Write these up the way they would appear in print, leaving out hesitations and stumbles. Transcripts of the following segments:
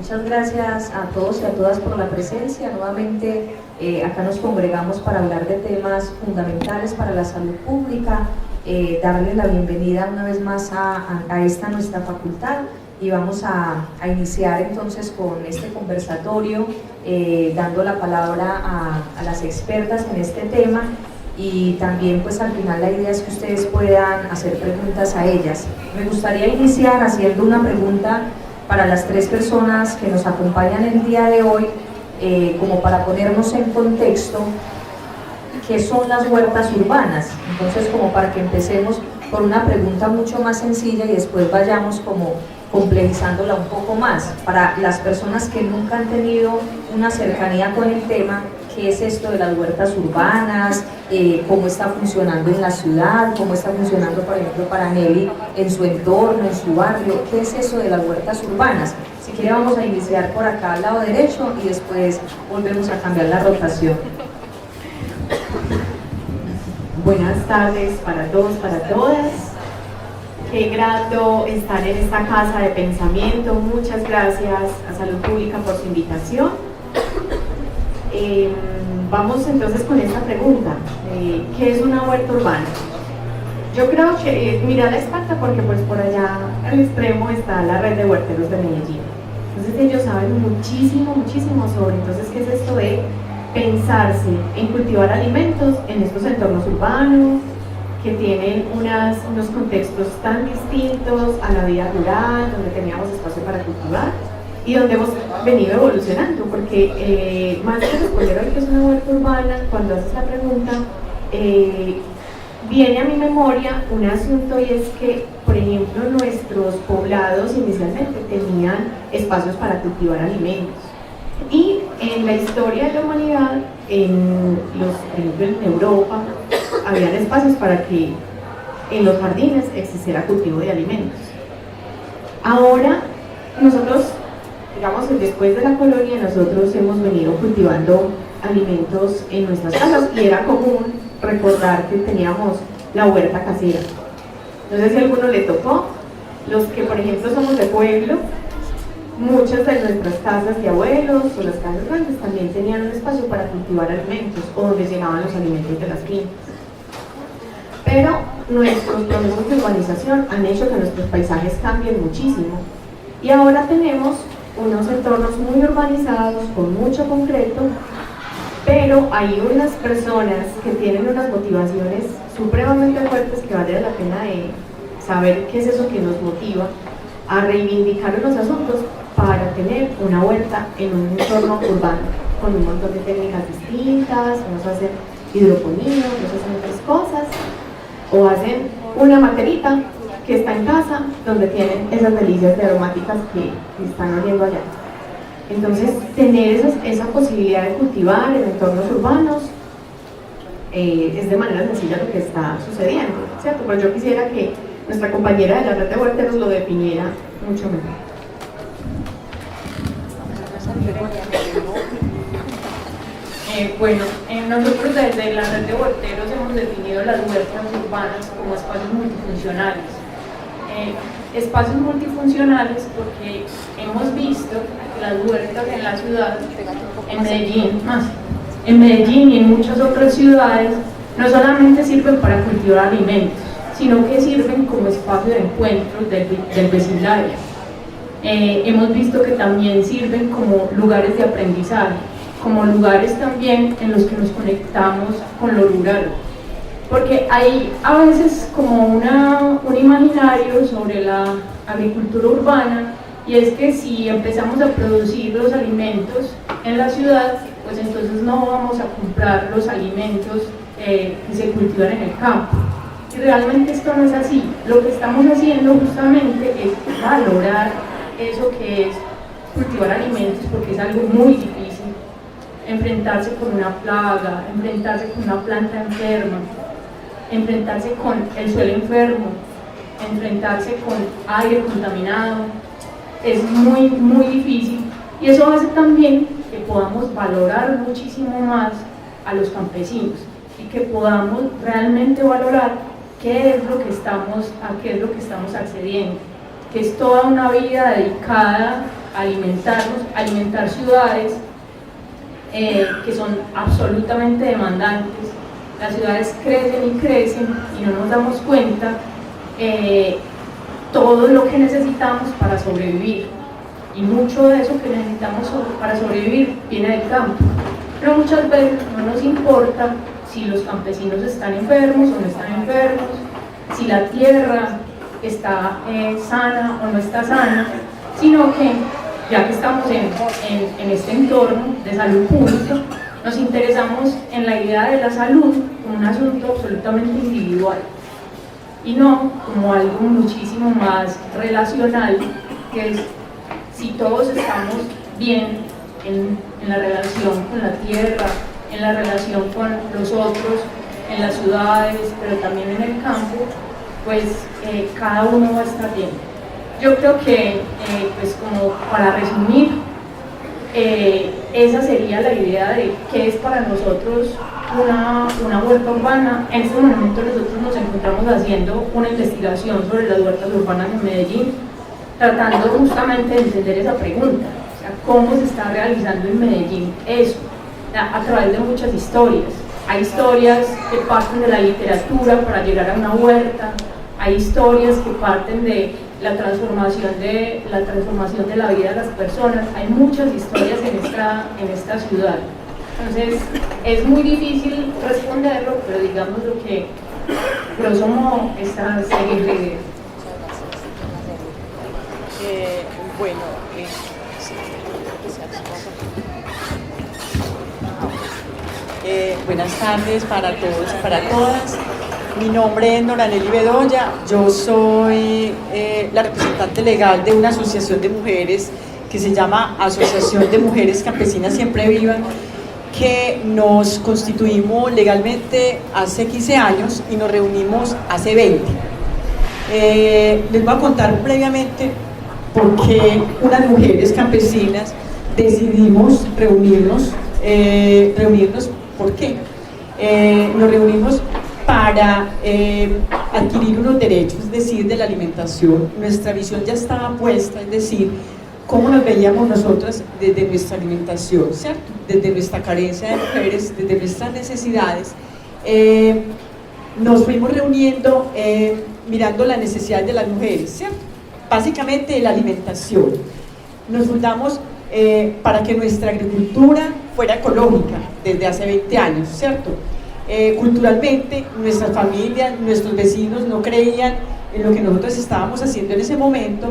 Muchas gracias a todos y a todas por la presencia. Nuevamente acá nos congregamos para hablar de temas fundamentales para la salud pública, darles la bienvenida una vez más a esta nuestra facultad, y vamos a iniciar entonces con este conversatorio, dando la palabra a las expertas en este tema, y también pues al final la idea es que ustedes puedan hacer preguntas a ellas. Me gustaría iniciar haciendo una pregunta para las tres personas que nos acompañan el día de hoy, como para ponernos en contexto qué son las huertas urbanas. Entonces, como para que empecemos por una pregunta mucho más sencilla y después vayamos como complejizándola un poco más. Para las personas que nunca han tenido una cercanía con el tema, ¿qué es esto de las huertas urbanas? ¿Cómo está funcionando en la ciudad? ¿Cómo está funcionando, por ejemplo, para Nelly en su entorno, en su barrio? ¿Qué es eso de las huertas urbanas? Si quiere vamos a iniciar por acá al lado derecho y después volvemos a cambiar la rotación. Buenas tardes para todos, para todas. Qué grato estar en esta casa de pensamiento. Muchas gracias a Salud Pública por su invitación. Vamos entonces con esta pregunta. ¿Qué es una huerta urbana? Yo creo que, mira la experta, porque pues por allá al extremo está la red de huerteros de Medellín. Entonces ellos saben muchísimo sobre entonces qué es esto de pensarse en cultivar alimentos en estos entornos urbanos que tienen unos contextos tan distintos a la vida rural, donde teníamos espacio para cultivar y donde hemos venido evolucionando, porque más que responder hoy que es una huerta urbana, cuando haces la pregunta, viene a mi memoria un asunto, y es que, por ejemplo, nuestros poblados inicialmente tenían espacios para cultivar alimentos. Y en la historia de la humanidad, por ejemplo en Europa, habían espacios para que en los jardines existiera cultivo de alimentos. Ahora, nosotros, digamos que después de la colonia, nosotros hemos venido cultivando alimentos en nuestras casas, y era común recordar que teníamos la huerta casera. No sé si a alguno le tocó. Los que, por ejemplo, somos de pueblo, muchas de nuestras casas de abuelos o las casas grandes también tenían un espacio para cultivar alimentos, o donde llegaban los alimentos de las fincas. Pero nuestros procesos de urbanización han hecho que nuestros paisajes cambien muchísimo, y ahora tenemos unos entornos muy urbanizados, con mucho concreto, pero hay unas personas que tienen unas motivaciones supremamente fuertes que vale la pena de saber qué es eso que nos motiva a reivindicar unos asuntos para tener una huerta en un entorno urbano, con un montón de técnicas distintas. Unos hacen hidroponía, otros hacen otras cosas, o hacen una materita que está en casa, donde tienen esas delicias de aromáticas que están oliendo allá. Entonces, tener esa posibilidad de cultivar en entornos urbanos es de manera sencilla lo que está sucediendo, ¿cierto? Pero yo quisiera que nuestra compañera de la red de huerteros lo definiera mucho mejor. Bueno, nosotros desde la red de huerteros hemos definido las huertas urbanas como espacios multifuncionales. Espacios multifuncionales porque hemos visto que las huertas en la ciudad, en Medellín y en muchas otras ciudades, no solamente sirven para cultivar alimentos, sino que sirven como espacio de encuentro del vecindario. Hemos visto que también sirven como lugares de aprendizaje, como lugares también en los que nos conectamos con lo rural, porque hay a veces como un imaginario sobre la agricultura urbana, y es que si empezamos a producir los alimentos en la ciudad, pues entonces no vamos a comprar los alimentos que se cultivan en el campo. Y realmente esto no es así. Lo que estamos haciendo justamente es valorar eso que es cultivar alimentos, porque es algo muy difícil. Enfrentarse con una plaga, enfrentarse con una planta enferma, enfrentarse con el suelo enfermo, enfrentarse con aire contaminado, es muy difícil, y eso hace también que podamos valorar muchísimo más a los campesinos, y que podamos realmente valorar a qué es lo que estamos accediendo, que es toda una vida dedicada alimentarnos, alimentar ciudades que son absolutamente demandantes. Las ciudades crecen y crecen y no nos damos cuenta todo lo que necesitamos para sobrevivir, y mucho de eso que necesitamos para sobrevivir viene del campo, pero muchas veces no nos importa si los campesinos están enfermos o no están enfermos, si la tierra está sana o no está sana, sino que ya que estamos en este entorno de salud pública, nos interesamos en la idea de la salud como un asunto absolutamente individual y no como algo muchísimo más relacional, que es si todos estamos bien en la relación con la tierra, en la relación con los otros, en las ciudades, pero también en el campo, pues cada uno va a estar bien. Yo creo que, pues como para resumir, esa sería la idea de qué es para nosotros una huerta urbana. En este momento nosotros nos encontramos haciendo una investigación sobre las huertas urbanas en Medellín, tratando justamente de entender esa pregunta, o sea, cómo se está realizando en Medellín eso, a través de muchas historias. Hay historias que parten de la literatura para llegar a una huerta, hay historias que parten de la transformación de la vida de las personas, hay muchas historias en esta ciudad. Entonces, es muy difícil responderlo, pero digamos lo que, grosso modo, esta serie de... Bueno, buenas tardes para todos y para todas. Mi nombre es Noraneli Bedoya, yo soy la representante legal de una asociación de mujeres que se llama Asociación de Mujeres Campesinas Siempre Vivas, que nos constituimos legalmente hace 15 años y nos reunimos hace 20. Les voy a contar previamente por qué unas mujeres campesinas decidimos reunirnos. ¿Por qué? Nos reunimos para adquirir unos derechos, es decir, de la alimentación. Nuestra visión ya estaba puesta, es decir, cómo nos veíamos nosotras desde nuestra alimentación, ¿cierto? Desde nuestra carencia de mujeres, desde nuestras necesidades. Nos fuimos reuniendo mirando las necesidades de las mujeres, ¿cierto? Básicamente la alimentación. Nos fundamos para que nuestra agricultura fuera ecológica desde hace 20 años, ¿cierto? Culturalmente, nuestras familias, nuestros vecinos no creían en lo que nosotros estábamos haciendo en ese momento,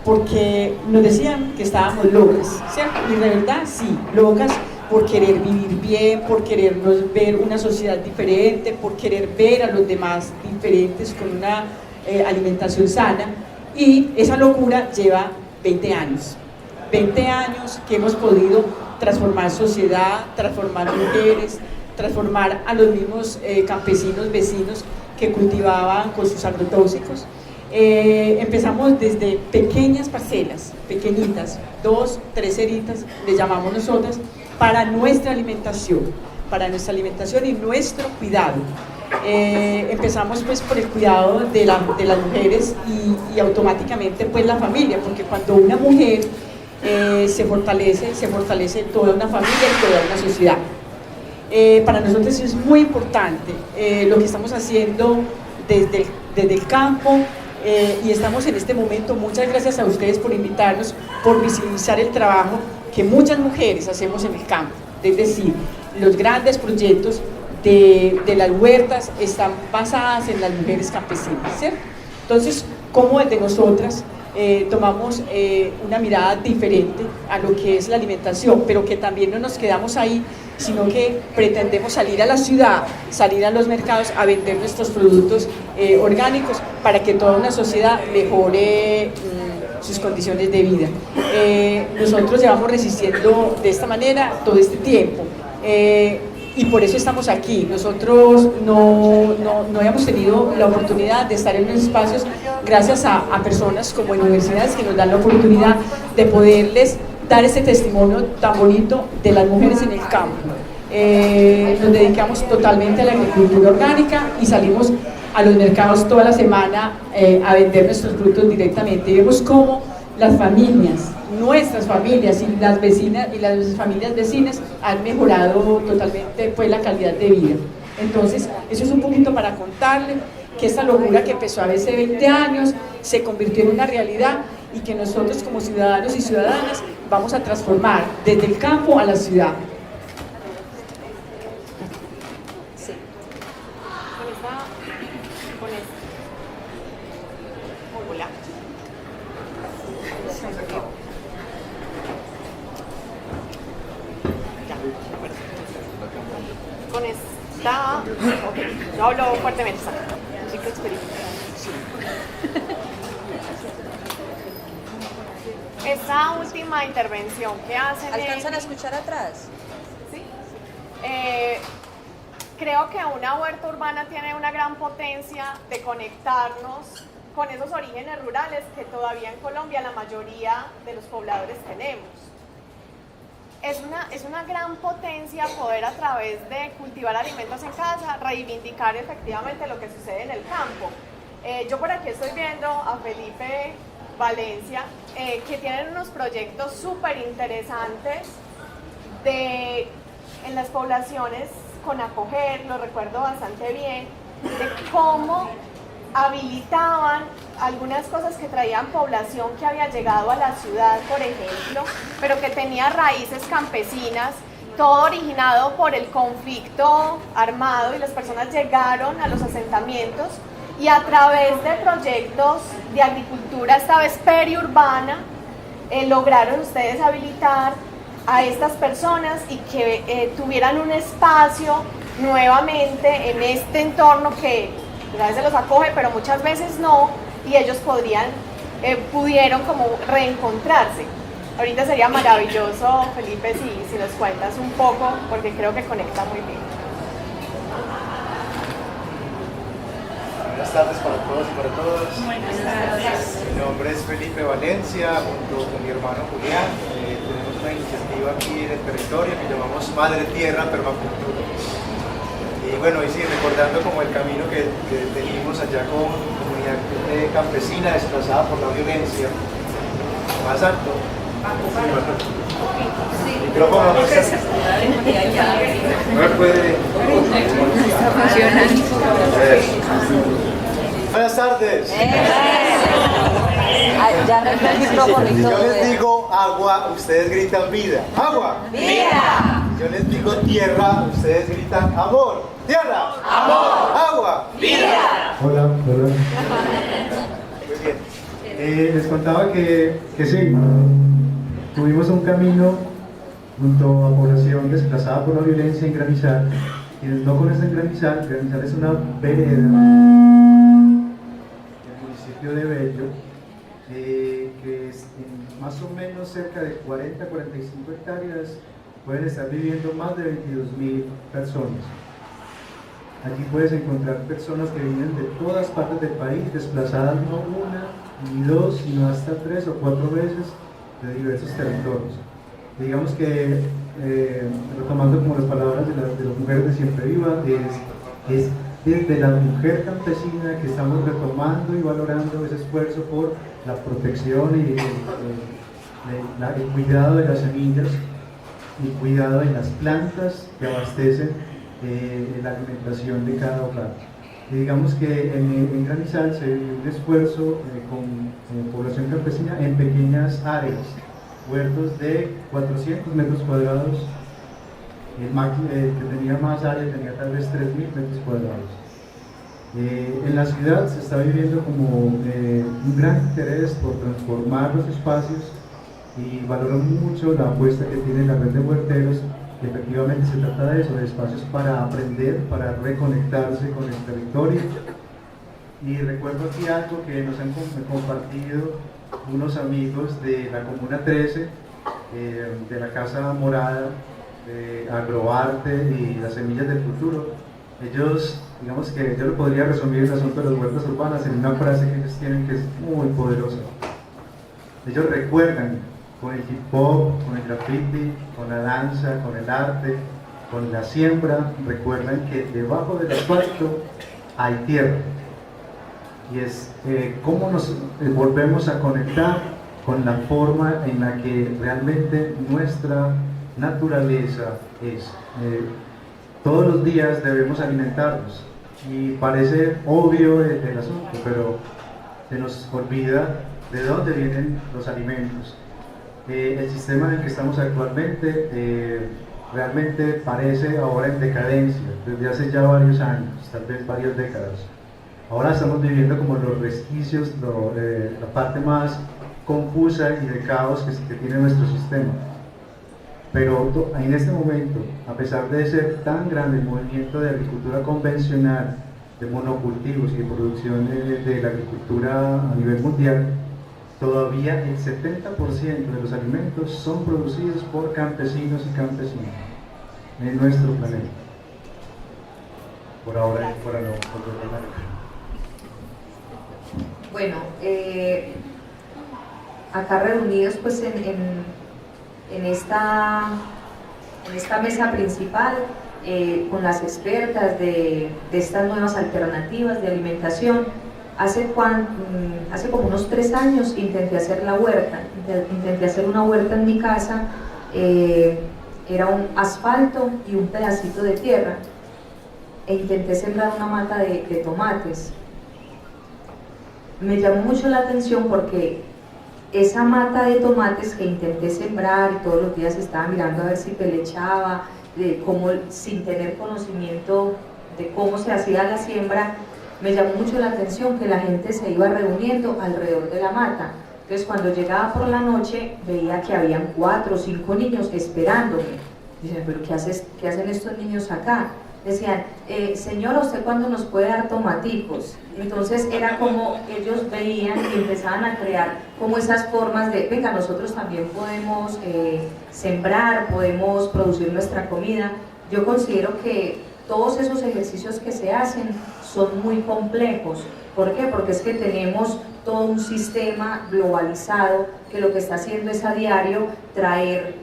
porque nos decían que estábamos locas, ¿cierto? Y de verdad, sí, locas por querer vivir bien, por querernos ver una sociedad diferente, por querer ver a los demás diferentes con una alimentación sana, y esa locura lleva 20 años. 20 años que hemos podido transformar sociedad, transformar mujeres, transformar a los mismos campesinos, vecinos que cultivaban con sus agrotóxicos. Empezamos desde pequeñas parcelas, pequeñitas, 2, 3 hectáreas, le llamamos nosotras, para nuestra alimentación y nuestro cuidado. Empezamos pues por el cuidado de las mujeres y automáticamente pues la familia, porque cuando una mujer se fortalece toda una familia y toda una sociedad. Para nosotros es muy importante lo que estamos haciendo desde el campo, y estamos en este momento, muchas gracias a ustedes por invitarnos, por visibilizar el trabajo que muchas mujeres hacemos en el campo, es decir, los grandes proyectos de las huertas están basadas en las mujeres campesinas, ¿cierto? Entonces, ¿cómo desde nosotras tomamos una mirada diferente a lo que es la alimentación, pero que también no nos quedamos ahí, sino que pretendemos salir a la ciudad, salir a los mercados a vender nuestros productos orgánicos para que toda una sociedad mejore sus condiciones de vida. Nosotros llevamos resistiendo de esta manera todo este tiempo. Y por eso estamos aquí. Nosotros no habíamos tenido la oportunidad de estar en los espacios gracias a personas como en universidades que nos dan la oportunidad de poderles dar este testimonio tan bonito de las mujeres en el campo. Nos dedicamos totalmente a la agricultura orgánica y salimos a los mercados toda la semana a vender nuestros productos directamente. Y vemos cómo las familias, nuestras familias y las vecinas y las familias vecinas han mejorado totalmente pues la calidad de vida. Entonces, eso es un poquito para contarle que esta locura que empezó hace 20 años se convirtió en una realidad y que nosotros como ciudadanos y ciudadanas vamos a transformar desde el campo a la ciudad. Sí. Con esta. Hola. Con esta, ok, no hablo fuertemente, chico experimento. Esta última intervención que hacen. ¿Alcanzan a escuchar atrás? Sí. Creo que una huerta urbana tiene una gran potencia de conectarnos con esos orígenes rurales que todavía en Colombia la mayoría de los pobladores tenemos. Es una gran potencia poder a través de cultivar alimentos en casa reivindicar efectivamente lo que sucede en el campo. Yo por aquí estoy viendo a Felipe Valencia, que tienen unos proyectos súper interesantes en las poblaciones con acoger, lo recuerdo bastante bien, de cómo habilitaban algunas cosas que traían población que había llegado a la ciudad, por ejemplo, pero que tenía raíces campesinas, todo originado por el conflicto armado y las personas llegaron a los asentamientos y a través de proyectos de agricultura, esta vez periurbana, lograron ustedes habilitar a estas personas y que tuvieran un espacio nuevamente en este entorno que a veces los acoge, pero muchas veces no, y ellos pudieron como reencontrarse. Ahorita sería maravilloso, Felipe, si nos cuentas un poco, porque creo que conecta muy bien. Buenas tardes para todos y para todas. Buenas tardes. Mi nombre es Felipe Valencia, junto con mi hermano Julián. Tenemos una iniciativa aquí en el territorio que llamamos Madre Tierra Permacultura. Y bueno, y sí, recordando como el camino que teníamos allá con comunidad campesina desplazada por la violencia. Más alto. Sí. Micrófono. No me puede. Está funcionando. Buenas tardes. Ya no está el micrófono y todo. Yo les digo agua, ustedes gritan vida. ¡Agua! ¡Vida! Yo les digo tierra, ustedes gritan amor. ¡Tierra! ¡Amor! ¡Agua! ¡Vida! Hola. Muy bien. Les contaba que sí, tuvimos un camino junto a población desplazada por la violencia en Granizal. Quienes no conocen Granizal es una vereda del municipio de Bello, que es en más o menos cerca de 40-45 hectáreas, pueden estar viviendo más de 22.000 personas. Aquí puedes encontrar personas que vienen de todas partes del país, desplazadas no una ni dos, sino hasta 3 o 4 veces de diversos territorios. Digamos que, retomando como las palabras de las mujeres de Siempre Viva, es desde la mujer campesina que estamos retomando y valorando ese esfuerzo por la protección y el cuidado de las semillas y cuidado de las plantas que abastecen la alimentación de cada hogar. Y digamos que en Granizal se dio un esfuerzo con población campesina en pequeñas áreas, huertos de 400 metros cuadrados, el que tenía más área tenía tal vez 3.000 metros cuadrados. En la ciudad se está viviendo como un gran interés por transformar los espacios y valoran mucho la apuesta que tiene la red de huerteros. Y efectivamente se trata de eso, de espacios para aprender, para reconectarse con el territorio. Y recuerdo aquí algo que nos han compartido unos amigos de la Comuna 13, de la Casa Morada, de Agroarte y las Semillas del Futuro. Ellos, digamos que yo lo podría resumir el asunto de las huertas urbanas en una frase que ellos tienen que es muy poderosa. Ellos recuerdan con el hip hop, con el graffiti, con la danza, con el arte, con la siembra, recuerdan que debajo del asfalto hay tierra. Y es cómo nos volvemos a conectar con la forma en la que realmente nuestra naturaleza es. Todos los días debemos alimentarnos y parece obvio el asunto, pero se nos olvida de dónde vienen los alimentos. El sistema en el que estamos actualmente realmente parece ahora en decadencia, desde hace ya varios años, tal vez varias décadas. Ahora estamos viviendo como los resquicios, la parte más confusa y de caos que tiene nuestro sistema. Pero en este momento, a pesar de ser tan grande el movimiento de agricultura convencional, de monocultivos y de producción de la agricultura a nivel mundial, todavía el 70% de los alimentos son producidos por campesinos y campesinas en nuestro planeta. Por ahora, por ahora no. Bueno, acá reunidos pues en esta mesa principal con las expertas de estas nuevas alternativas de alimentación. Hace como unos 3 años intenté hacer la huerta, intenté hacer una huerta en mi casa. Era un asfalto y un pedacito de tierra e intenté sembrar una mata de tomates. Me llamó mucho la atención porque esa mata de tomates que intenté sembrar y todos los días estaba mirando a ver si pelechaba, sin tener conocimiento de cómo se hacía la siembra, me llamó mucho la atención que la gente se iba reuniendo alrededor de la mata. Entonces cuando llegaba por la noche veía que habían 4 o 5 niños esperándome. Dicen, pero ¿qué hacen estos niños acá? Decían, señora, ¿usted cuándo nos puede dar tomaticos? Entonces era como ellos veían y empezaban a crear como esas formas de, venga, nosotros también podemos sembrar, podemos producir nuestra comida. Yo considero que todos esos ejercicios que se hacen son muy complejos. ¿Por qué? Porque es que tenemos todo un sistema globalizado que lo que está haciendo es a diario traer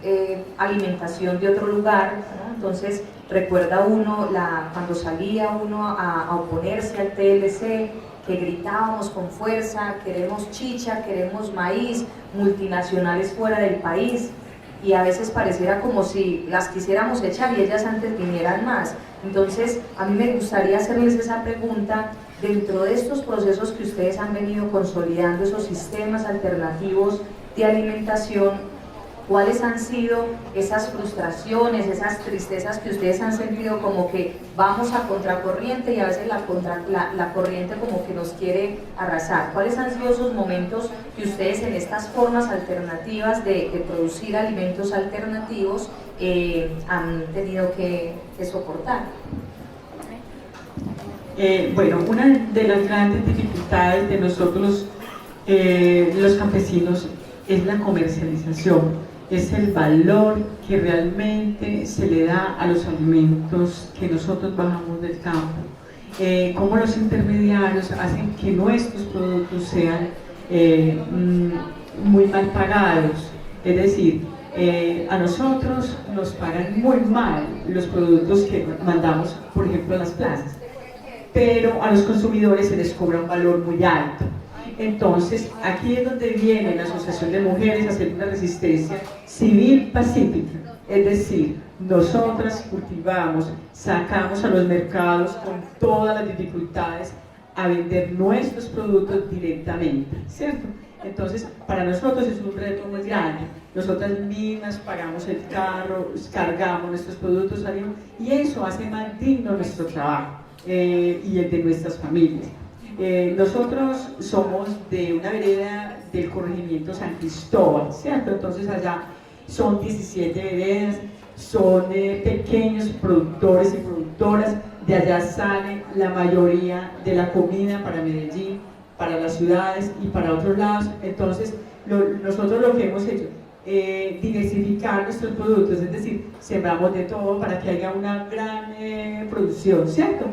alimentación de otro lugar, ¿no? Entonces recuerda uno cuando salía uno a oponerse al TLC, que gritábamos con fuerza, queremos chicha, queremos maíz, multinacionales fuera del país, y a veces pareciera como si las quisiéramos echar y ellas antes vinieran más. Entonces a mí me gustaría hacerles esa pregunta: dentro de estos procesos que ustedes han venido consolidando, esos sistemas alternativos de alimentación, ¿cuáles han sido esas frustraciones, esas tristezas que ustedes han sentido, como que vamos a contracorriente y a veces la corriente como que nos quiere arrasar? ¿Cuáles han sido esos momentos que ustedes en estas formas alternativas de producir alimentos alternativos han tenido que soportar? Bueno, una de las grandes dificultades de nosotros los campesinos es la comercialización, es el valor que realmente se le da a los alimentos que nosotros bajamos del campo. Cómo los intermediarios hacen que nuestros productos sean muy mal pagados, es decir, a nosotros nos pagan muy mal los productos que mandamos, por ejemplo, a las plazas, pero a los consumidores se les cobra un valor muy alto. Entonces, aquí es donde viene la Asociación de Mujeres a hacer una resistencia civil pacífica, es decir, nosotras cultivamos, sacamos a los mercados con todas las dificultades a vender nuestros productos directamente, ¿cierto? Entonces, para nosotros es un reto muy grande. Nosotras mismas pagamos el carro, cargamos nuestros productos, salimos, y eso hace más digno nuestro trabajo y el de nuestras familias. Nosotros somos de una vereda del corregimiento San Cristóbal, ¿cierto? Entonces allá son 17 veredas, son pequeños productores y productoras, de allá sale la mayoría de la comida para Medellín, para las ciudades y para otros lados. Entonces nosotros lo que hemos hecho diversificar nuestros productos, es decir, sembramos de todo para que haya una gran producción, ¿cierto?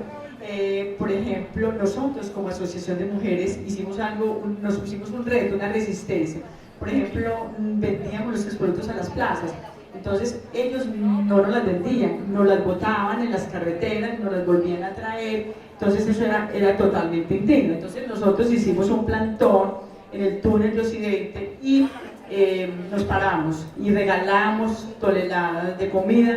Por ejemplo, nosotros como Asociación de Mujeres hicimos algo, nos pusimos un reto, una resistencia. Por ejemplo, vendíamos nuestros productos a las plazas, entonces ellos no nos las vendían, nos las botaban en las carreteras, nos las volvían a traer, entonces eso era totalmente indigno. Entonces nosotros hicimos un plantón en el túnel de Occidente y nos paramos y regalamos toneladas de comida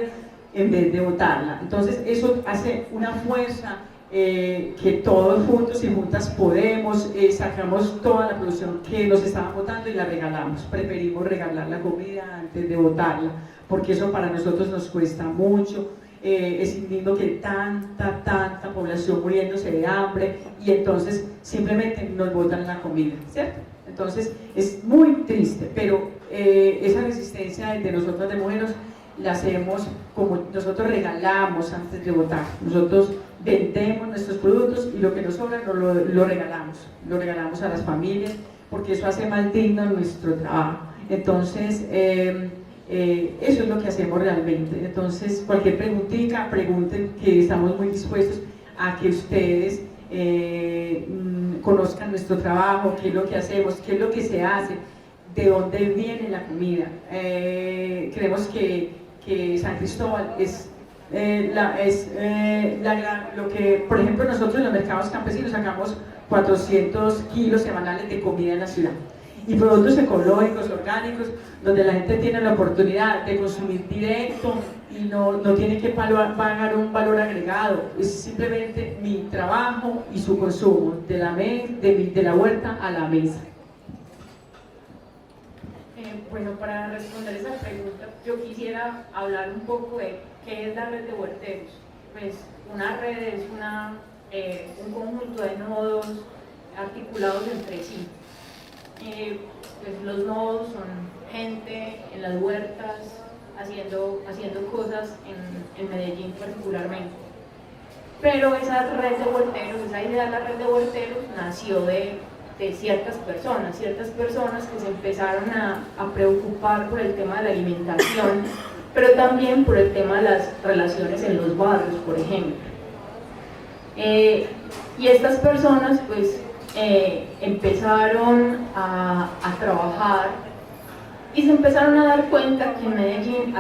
en vez de botarla. Entonces eso hace una fuerza que todos juntos y juntas podemos, sacamos toda la producción que nos estaban botando y la regalamos. Preferimos regalar la comida antes de botarla, porque eso para nosotros nos cuesta mucho. Es indigno que tanta población muriéndose de hambre y entonces simplemente nos botan la comida, ¿cierto? Entonces es muy triste, pero esa resistencia de nosotros de mujeres la hacemos como nosotros regalamos antes de votar. Nosotros vendemos nuestros productos y lo que nos sobra lo regalamos a las familias, porque eso hace más digno nuestro trabajo. Entonces eso es lo que hacemos realmente. Entonces cualquier preguntita, pregunten, que estamos muy dispuestos a que ustedes conozcan nuestro trabajo, qué es lo que hacemos, qué es lo que se hace, de dónde viene la comida. Creemos que San Cristóbal es lo que, por ejemplo, nosotros en los mercados campesinos sacamos 400 kilos semanales de comida en la ciudad, y productos ecológicos, orgánicos, donde la gente tiene la oportunidad de consumir directo y no tiene que pagar un valor agregado. Es simplemente mi trabajo y su consumo, de la huerta a la mesa. Bueno, para responder esa pregunta, yo quisiera hablar un poco de qué es la red de huerteros. Pues una red es un conjunto de nodos articulados entre sí. Pues los nodos son gente en las huertas haciendo cosas en Medellín particularmente. Pero esa red de huerteros, esa idea de la red de huerteros nació de ciertas personas que se empezaron a preocupar por el tema de la alimentación, pero también por el tema de las relaciones en los barrios, por ejemplo. Y estas personas pues empezaron a trabajar y se empezaron a dar cuenta que en Medellín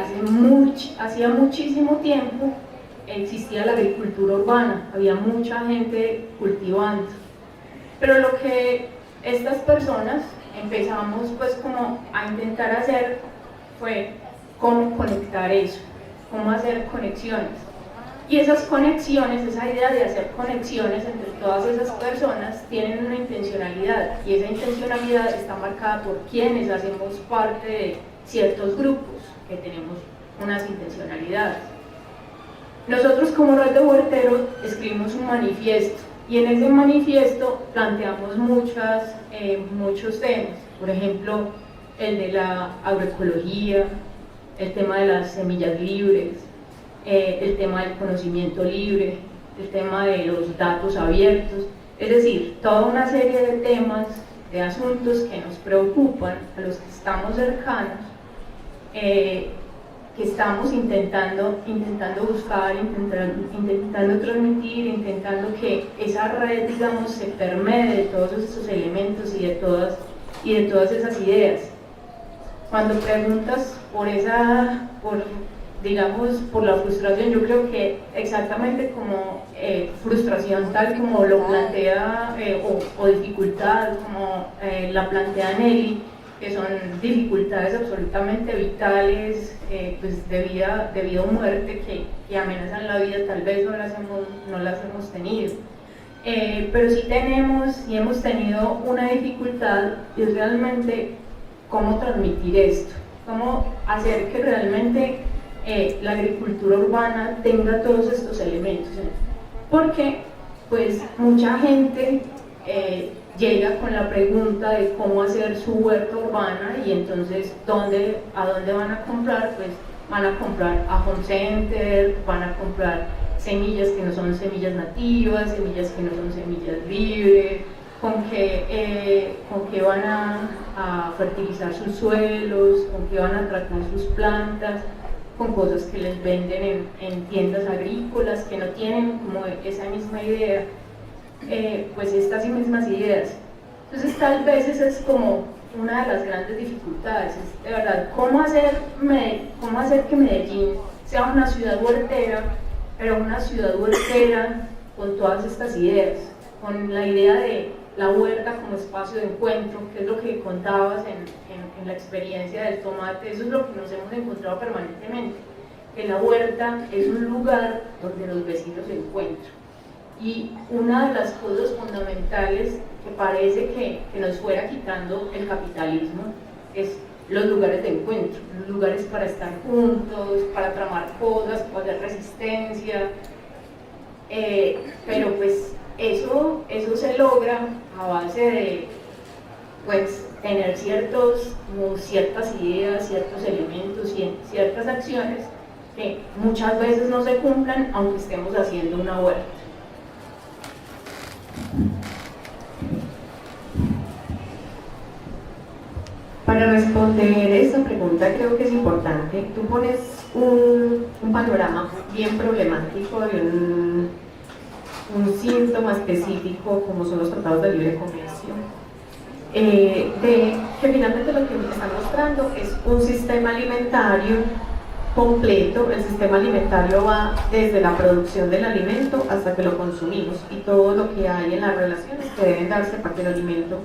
hacía muchísimo tiempo existía la agricultura urbana, había mucha gente cultivando. Pero lo que estas personas empezamos pues como a intentar hacer fue cómo conectar eso, cómo hacer conexiones. Y esas conexiones, esa idea de hacer conexiones entre todas esas personas tienen una intencionalidad, y esa intencionalidad está marcada por quienes hacemos parte de ciertos grupos que tenemos unas intencionalidades. Nosotros como Red de Huerteros escribimos un manifiesto, y en ese manifiesto planteamos muchos temas, por ejemplo, el de la agroecología, el tema de las semillas libres, el tema del conocimiento libre, el tema de los datos abiertos, es decir, toda una serie de temas, de asuntos que nos preocupan, a los que estamos cercanos, que estamos intentando buscar, intentando transmitir, intentando que esa red, digamos, se permee de todos esos elementos y de todas esas ideas. Cuando preguntas por la frustración, yo creo que exactamente como frustración tal como lo plantea, o dificultad como la plantea Nelly, que son dificultades absolutamente vitales, pues de vida o muerte, que amenazan la vida, tal vez no las hemos tenido. Pero sí hemos tenido una dificultad, y es realmente cómo transmitir esto, cómo hacer que realmente la agricultura urbana tenga todos estos elementos, porque pues mucha gente llega con la pregunta de cómo hacer su huerta urbana, y entonces ¿a dónde van a comprar? Pues van a comprar a Home Center, van a comprar semillas que no son semillas nativas, semillas que no son semillas libres, con que van a fertilizar sus suelos, con que van a tratar sus plantas, con cosas que les venden en tiendas agrícolas que no tienen como esa misma idea, pues estas mismas ideas. Entonces tal vez esa es como una de las grandes dificultades, es de verdad cómo hacer que Medellín sea una ciudad huertera, pero una ciudad huertera con todas estas ideas, con la idea de la huerta como espacio de encuentro, que es lo que contabas en la experiencia del tomate. Eso es lo que nos hemos encontrado permanentemente, que la huerta es un lugar donde los vecinos se encuentran. Y una de las cosas fundamentales que parece que nos fuera quitando el capitalismo es los lugares de encuentro, los lugares para estar juntos, para tramar cosas, para hacer resistencia, pero pues eso se logra a base de pues tener ciertas ideas, ciertos elementos y ciertas acciones que muchas veces no se cumplan aunque estemos haciendo una huerta. Para responder esta pregunta creo que es importante, tú pones un panorama bien problemático de un síntoma específico como son los tratados de libre comercio, que finalmente lo que me está mostrando es un sistema alimentario completo. El sistema alimentario va desde la producción del alimento hasta que lo consumimos y todo lo que hay en las relaciones que deben darse para que el alimento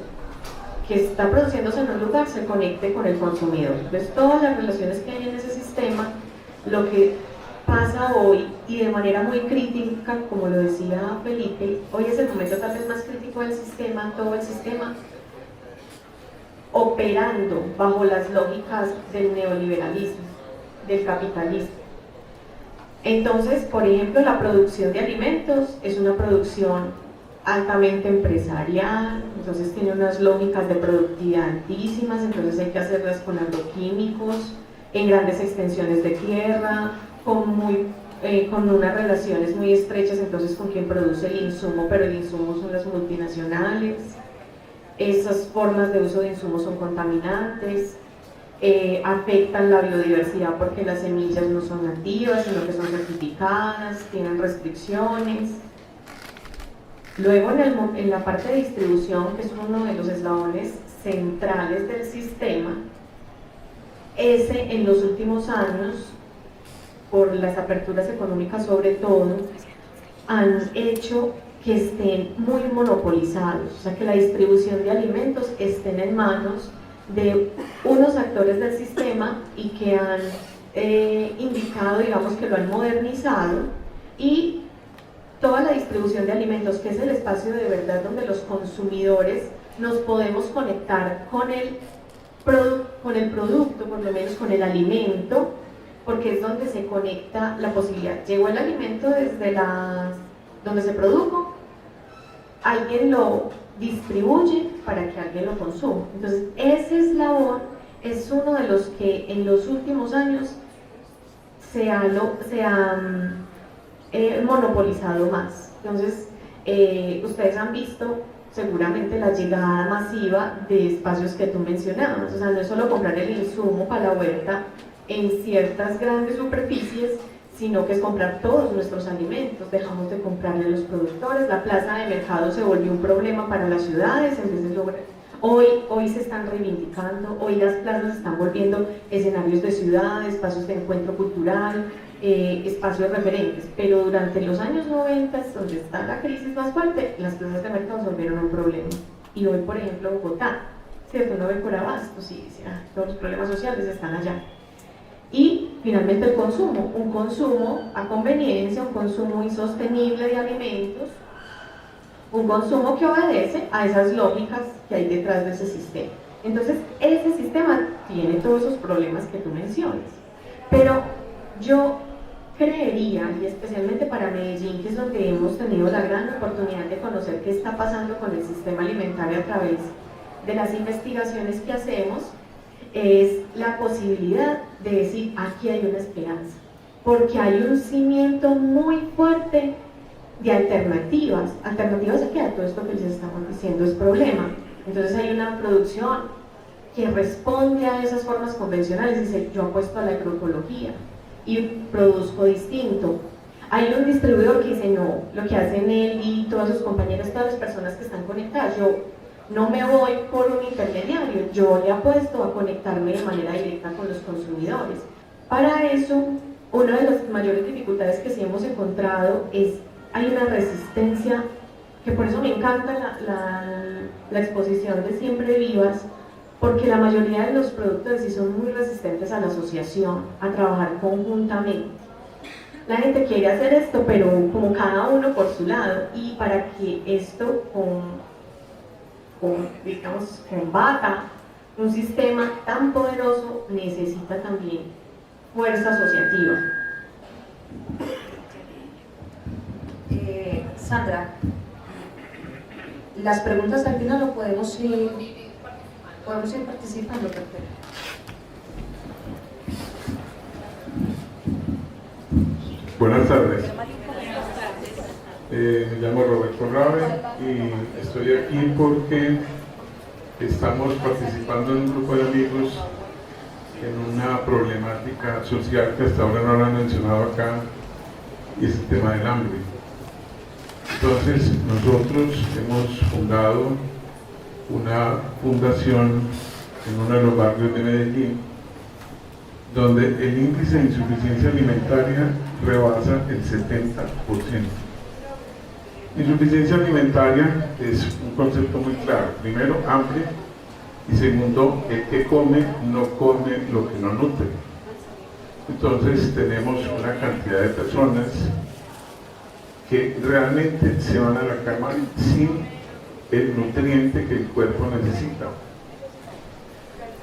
que está produciéndose en un lugar se conecte con el consumidor. Entonces todas las relaciones que hay en ese sistema, lo que pasa hoy y de manera muy crítica, como lo decía Felipe, hoy es el momento tal vez más crítico del sistema, todo el sistema operando bajo las lógicas del neoliberalismo, del capitalismo. Entonces, por ejemplo, la producción de alimentos es una producción altamente empresarial, entonces tiene unas lógicas de productividad altísimas, entonces hay que hacerlas con agroquímicos, en grandes extensiones de tierra, con unas relaciones muy estrechas entonces con quien produce el insumo, pero el insumo son las multinacionales. Esas formas de uso de insumos son contaminantes, afectan la biodiversidad porque las semillas no son nativas, sino que son certificadas, tienen restricciones. Luego en la parte de distribución, que es uno de los eslabones centrales del sistema, en los últimos años, por las aperturas económicas sobre todo, han hecho que estén muy monopolizados, o sea que la distribución de alimentos estén en manos de unos actores del sistema y que han indicado, digamos que lo han modernizado, y toda la distribución de alimentos, que es el espacio de verdad donde los consumidores nos podemos conectar con el producto, por lo menos con el alimento, porque es donde se conecta la posibilidad. Llegó el alimento desde donde se produjo, alguien lo distribuye para que alguien lo consuma. Entonces, ese eslabón es uno de los que en los últimos años se ha monopolizado más. Entonces, ustedes han visto seguramente la llegada masiva de espacios que tú mencionabas, o sea, no es solo comprar el insumo para la huerta en ciertas grandes superficies, sino que es comprar todos nuestros alimentos, dejamos de comprarle a los productores, la plaza de mercado se volvió un problema para las ciudades, entonces hoy se están reivindicando, hoy las plazas se están volviendo escenarios de ciudad, espacios de encuentro cultural, espacios referentes, pero durante los años 90, donde está la crisis más fuerte, las plazas de mercado se volvieron un problema. Y hoy, por ejemplo, Bogotá, ¿cierto? Uno ve por abasto, sí, todos los problemas sociales están allá. Y finalmente el consumo, un consumo a conveniencia, un consumo insostenible de alimentos, un consumo que obedece a esas lógicas que hay detrás de ese sistema. Entonces, ese sistema tiene todos esos problemas que tú mencionas. Pero yo creería, y especialmente para Medellín, que es donde hemos tenido la gran oportunidad de conocer qué está pasando con el sistema alimentario a través de las investigaciones que hacemos, es la posibilidad de decir, aquí hay una esperanza, porque hay un cimiento muy fuerte de alternativas a que a todo esto que les estamos diciendo es problema. Entonces hay una producción que responde a esas formas convencionales y dice, yo apuesto a la agroecología y produzco distinto. Hay un distribuidor que dice, no, lo que hacen él y todos sus compañeros, todas las personas que están conectadas, yo no me voy por un intermediario, yo le apuesto a conectarme de manera directa con los consumidores. Para eso, una de las mayores dificultades que sí hemos encontrado es, hay una resistencia que por eso me encanta la exposición de Siempre Vivas, porque la mayoría de los productos sí son muy resistentes a la asociación, a trabajar conjuntamente. La gente quiere hacer esto, pero como cada uno por su lado, y para que esto digamos, combata un sistema tan poderoso, necesita también fuerza asociativa. Sandra, las preguntas al final lo podemos ir participando, perfecto. Buenas tardes. Me llamo Roberto Rabe y estoy aquí porque estamos participando en un grupo de amigos en una problemática social que hasta ahora no lo han mencionado acá, y es el tema del hambre. Entonces, nosotros hemos fundado una fundación en uno de los barrios de Medellín, donde el índice de insuficiencia alimentaria rebasa el 70%. Insuficiencia alimentaria es un concepto muy claro. Primero, hambre, y segundo, el que come no come lo que no nutre. Entonces tenemos una cantidad de personas que realmente se van a la cama sin el nutriente que el cuerpo necesita.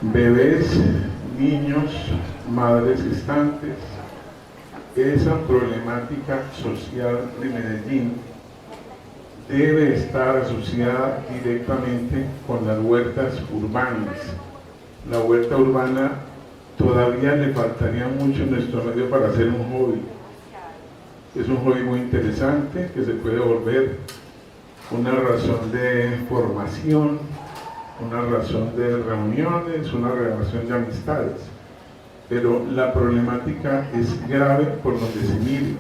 Bebés, niños, madres gestantes. Esa problemática social de Medellín debe estar asociada directamente con las huertas urbanas. La huerta urbana todavía le faltaría mucho en nuestro medio para hacer un hobby. Es un hobby muy interesante que se puede volver una razón de formación, una razón de reuniones, una relación de amistades. Pero la problemática es grave por donde se mire.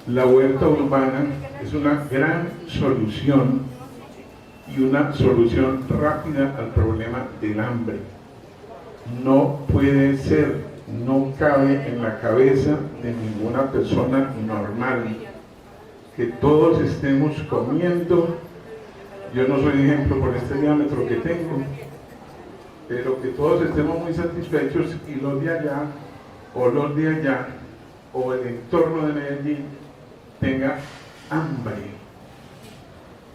La huerta urbana es una gran solución y una solución rápida al problema del hambre. No puede ser, no cabe en la cabeza de ninguna persona normal que todos estemos comiendo. Yo no soy ejemplo por este diámetro que tengo, pero que todos estemos muy satisfechos y los de allá, o los de allá, o el entorno de Medellín tenga hambre.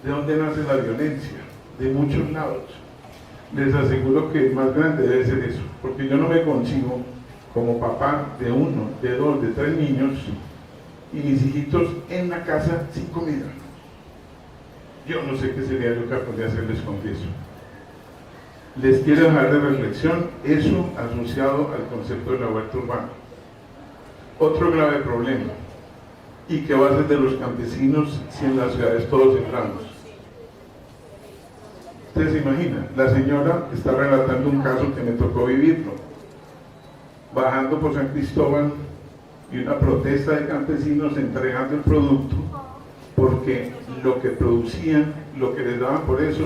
¿De dónde nace la violencia? De muchos lados. Les aseguro que el más grande debe ser eso, porque yo no me consigo como papá de 1, de 2, de 3 niños y mis hijitos en la casa sin comida. Yo no sé qué sería yo capaz de hacer, les confieso. Les quiero dejar de reflexión eso asociado al concepto de la huerta urbana. Otro grave problema, y que va a ser de los campesinos si en las ciudades todos entramos. Ustedes se imaginan, la señora está relatando un caso que me tocó vivirlo, bajando por San Cristóbal y una protesta de campesinos entregando el producto porque lo que producían, lo que les daban por eso,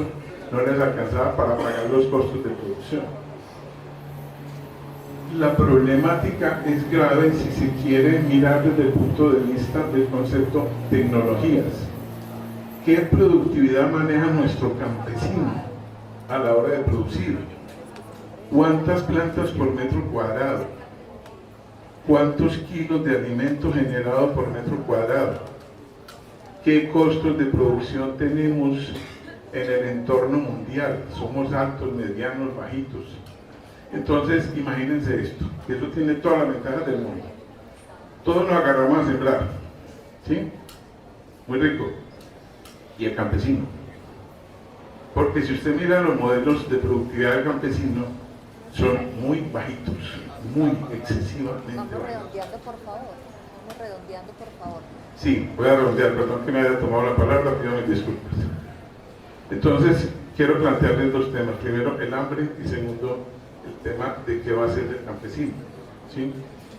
no les alcanzaba para pagar los costos de producción. La problemática es grave si se quiere mirar desde el punto de vista del concepto tecnologías. ¿Qué productividad maneja nuestro campesino a la hora de producir? ¿Cuántas plantas por metro cuadrado? ¿Cuántos kilos de alimento generado por metro cuadrado? ¿Qué costos de producción tenemos en el entorno mundial? Somos altos, medianos, bajitos. Entonces, imagínense esto, que eso tiene todas las ventajas del mundo. Todos nos agarramos a sembrar, ¿sí? Muy rico. Y el campesino. Porque si usted mira los modelos de productividad del campesino, son muy bajitos, muy excesivamente Vamos bajitos. redondeando, por favor. Vamos redondeando, por favor. Sí, voy a redondear, perdón que me haya tomado la palabra, pido mis disculpas. Entonces, quiero plantearles dos temas. Primero, el hambre, y segundo, el tema de qué va a hacer el campesino, ¿sí?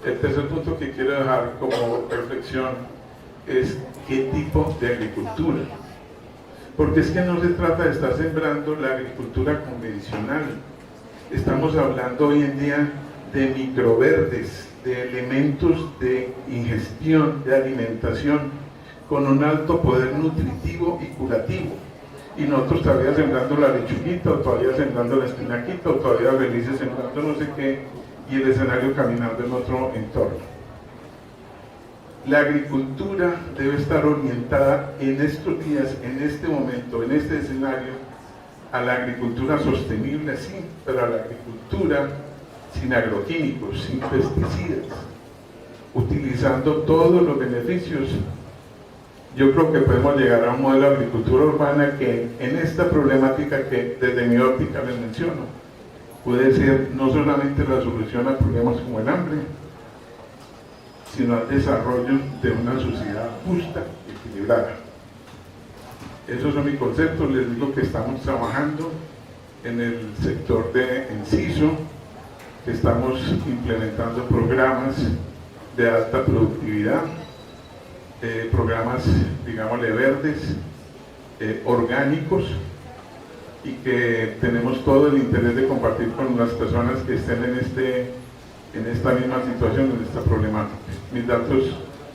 El tercer punto que quiero dejar como reflexión es qué tipo de agricultura. Porque es que no se trata de estar sembrando la agricultura convencional. Estamos hablando hoy en día de microverdes, de elementos de ingestión, de alimentación, con un alto poder nutritivo y curativo. Y nosotros todavía sembrando la lechuguita, o todavía sembrando la espinaquita, o todavía felices sembrando no sé qué, y el escenario caminando en otro entorno. La agricultura debe estar orientada en estos días, en este momento, en este escenario, a la agricultura sostenible, sí, pero a la agricultura sin agroquímicos, sin pesticidas, utilizando todos los beneficios. Yo creo que podemos llegar a un modelo de agricultura urbana que en esta problemática que desde mi óptica les menciono, puede ser no solamente la solución a problemas como el hambre, sino al desarrollo de una sociedad justa y equilibrada. Esos son mis conceptos. Les digo que estamos trabajando en el sector de Enciso, que estamos implementando programas de alta productividad, programas, digámosle, verdes, orgánicos, y que tenemos todo el interés de compartir con las personas que estén en esta misma situación, en esta problemática. Mis datos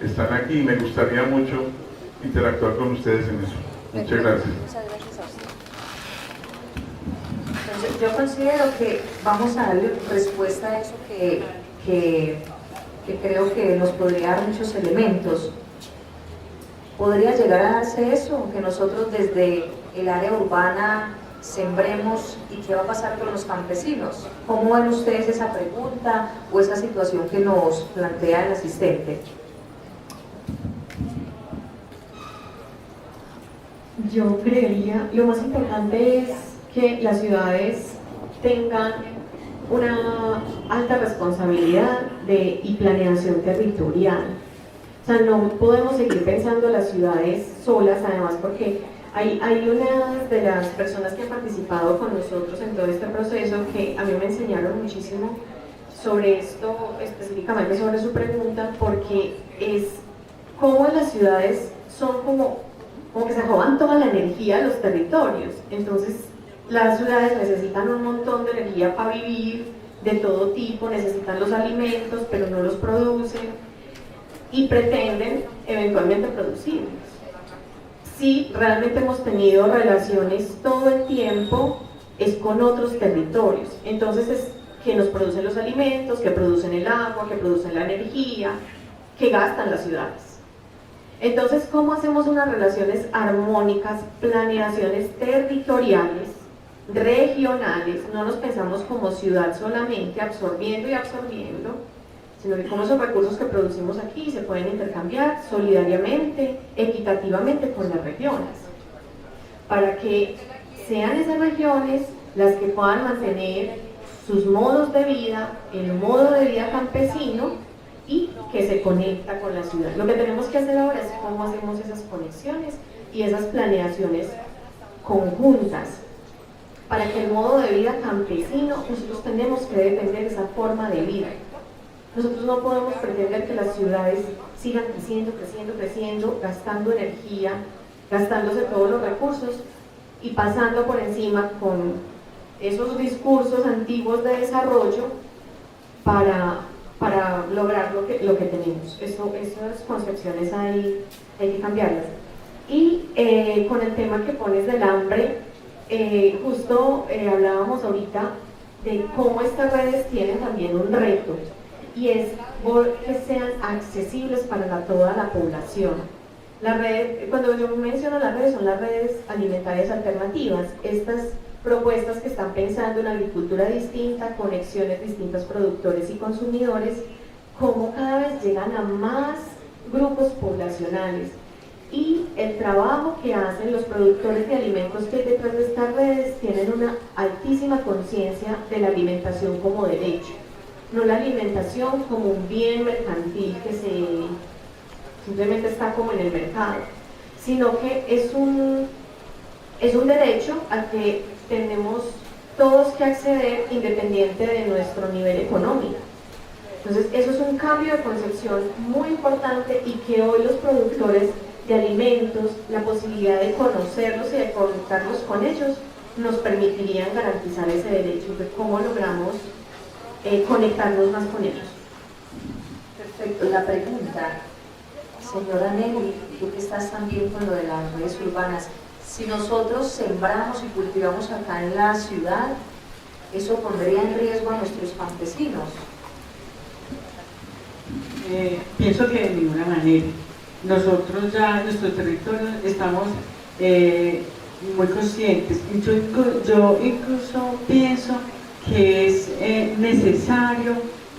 están aquí y me gustaría mucho interactuar con ustedes en eso. Muchas gracias. Muchas gracias a usted. Entonces, yo considero que vamos a darle respuesta a eso que creo que nos podría dar muchos elementos. ¿Podría llegar a darse eso? Que nosotros desde el área urbana sembremos, y qué va a pasar con los campesinos. ¿Cómo ven ustedes esa pregunta o esa situación que nos plantea el asistente? Yo creería, lo más importante es que las ciudades tengan una alta responsabilidad y planeación territorial. O sea, no podemos seguir pensando las ciudades solas, además porque hay una de las personas que han participado con nosotros en todo este proceso que a mí me enseñaron muchísimo sobre esto, específicamente sobre su pregunta, porque es cómo las ciudades son como que se roban toda la energía de los territorios. Entonces las ciudades necesitan un montón de energía para vivir, de todo tipo, necesitan los alimentos, pero no los producen y pretenden eventualmente producirlos. Si realmente hemos tenido relaciones todo el tiempo, es con otros territorios. Entonces es que nos producen los alimentos, que producen el agua, que producen la energía, que gastan las ciudades. Entonces, ¿cómo hacemos unas relaciones armónicas, planeaciones territoriales, regionales? No nos pensamos como ciudad solamente, absorbiendo y absorbiendo, sino que como esos recursos que producimos aquí se pueden intercambiar solidariamente, equitativamente con las regiones, para que sean esas regiones las que puedan mantener sus modos de vida, el modo de vida campesino, y que se conecta con la ciudad. Lo que tenemos que hacer ahora es cómo hacemos esas conexiones y esas planeaciones conjuntas para que el modo de vida campesino, nosotros tenemos que defender esa forma de vida. Nosotros no podemos pretender que las ciudades sigan creciendo, creciendo, creciendo, gastando energía, gastándose todos los recursos y pasando por encima con esos discursos antiguos de desarrollo para lograr lo que tenemos. Esas concepciones hay que cambiarlas. Y con el tema que pones del hambre, justo hablábamos ahorita de cómo estas redes tienen también un reto, y es que sean accesibles para toda la población. La red, cuando yo menciono las redes, son las redes alimentarias alternativas, estas propuestas que están pensando en agricultura distinta, conexiones distintas productores y consumidores, cómo cada vez llegan a más grupos poblacionales, y el trabajo que hacen los productores de alimentos que hay detrás de estas redes tienen una altísima conciencia de la alimentación como derecho, no la alimentación como un bien mercantil que simplemente está como en el mercado, sino que es un derecho al que tenemos todos que acceder independiente de nuestro nivel económico. Entonces eso es un cambio de concepción muy importante, y que hoy los productores de alimentos, la posibilidad de conocerlos y de conectarlos con ellos, nos permitirían garantizar ese derecho. De cómo logramos conectarnos más con ellos. Perfecto. La pregunta, señora Nelly, tú que estás también con lo de las redes urbanas, Si nosotros sembramos y cultivamos acá en la ciudad, eso pondría en riesgo a nuestros campesinos. Pienso que de ninguna manera. Nosotros ya en nuestro territorio estamos muy conscientes. Yo incluso pienso que es necesario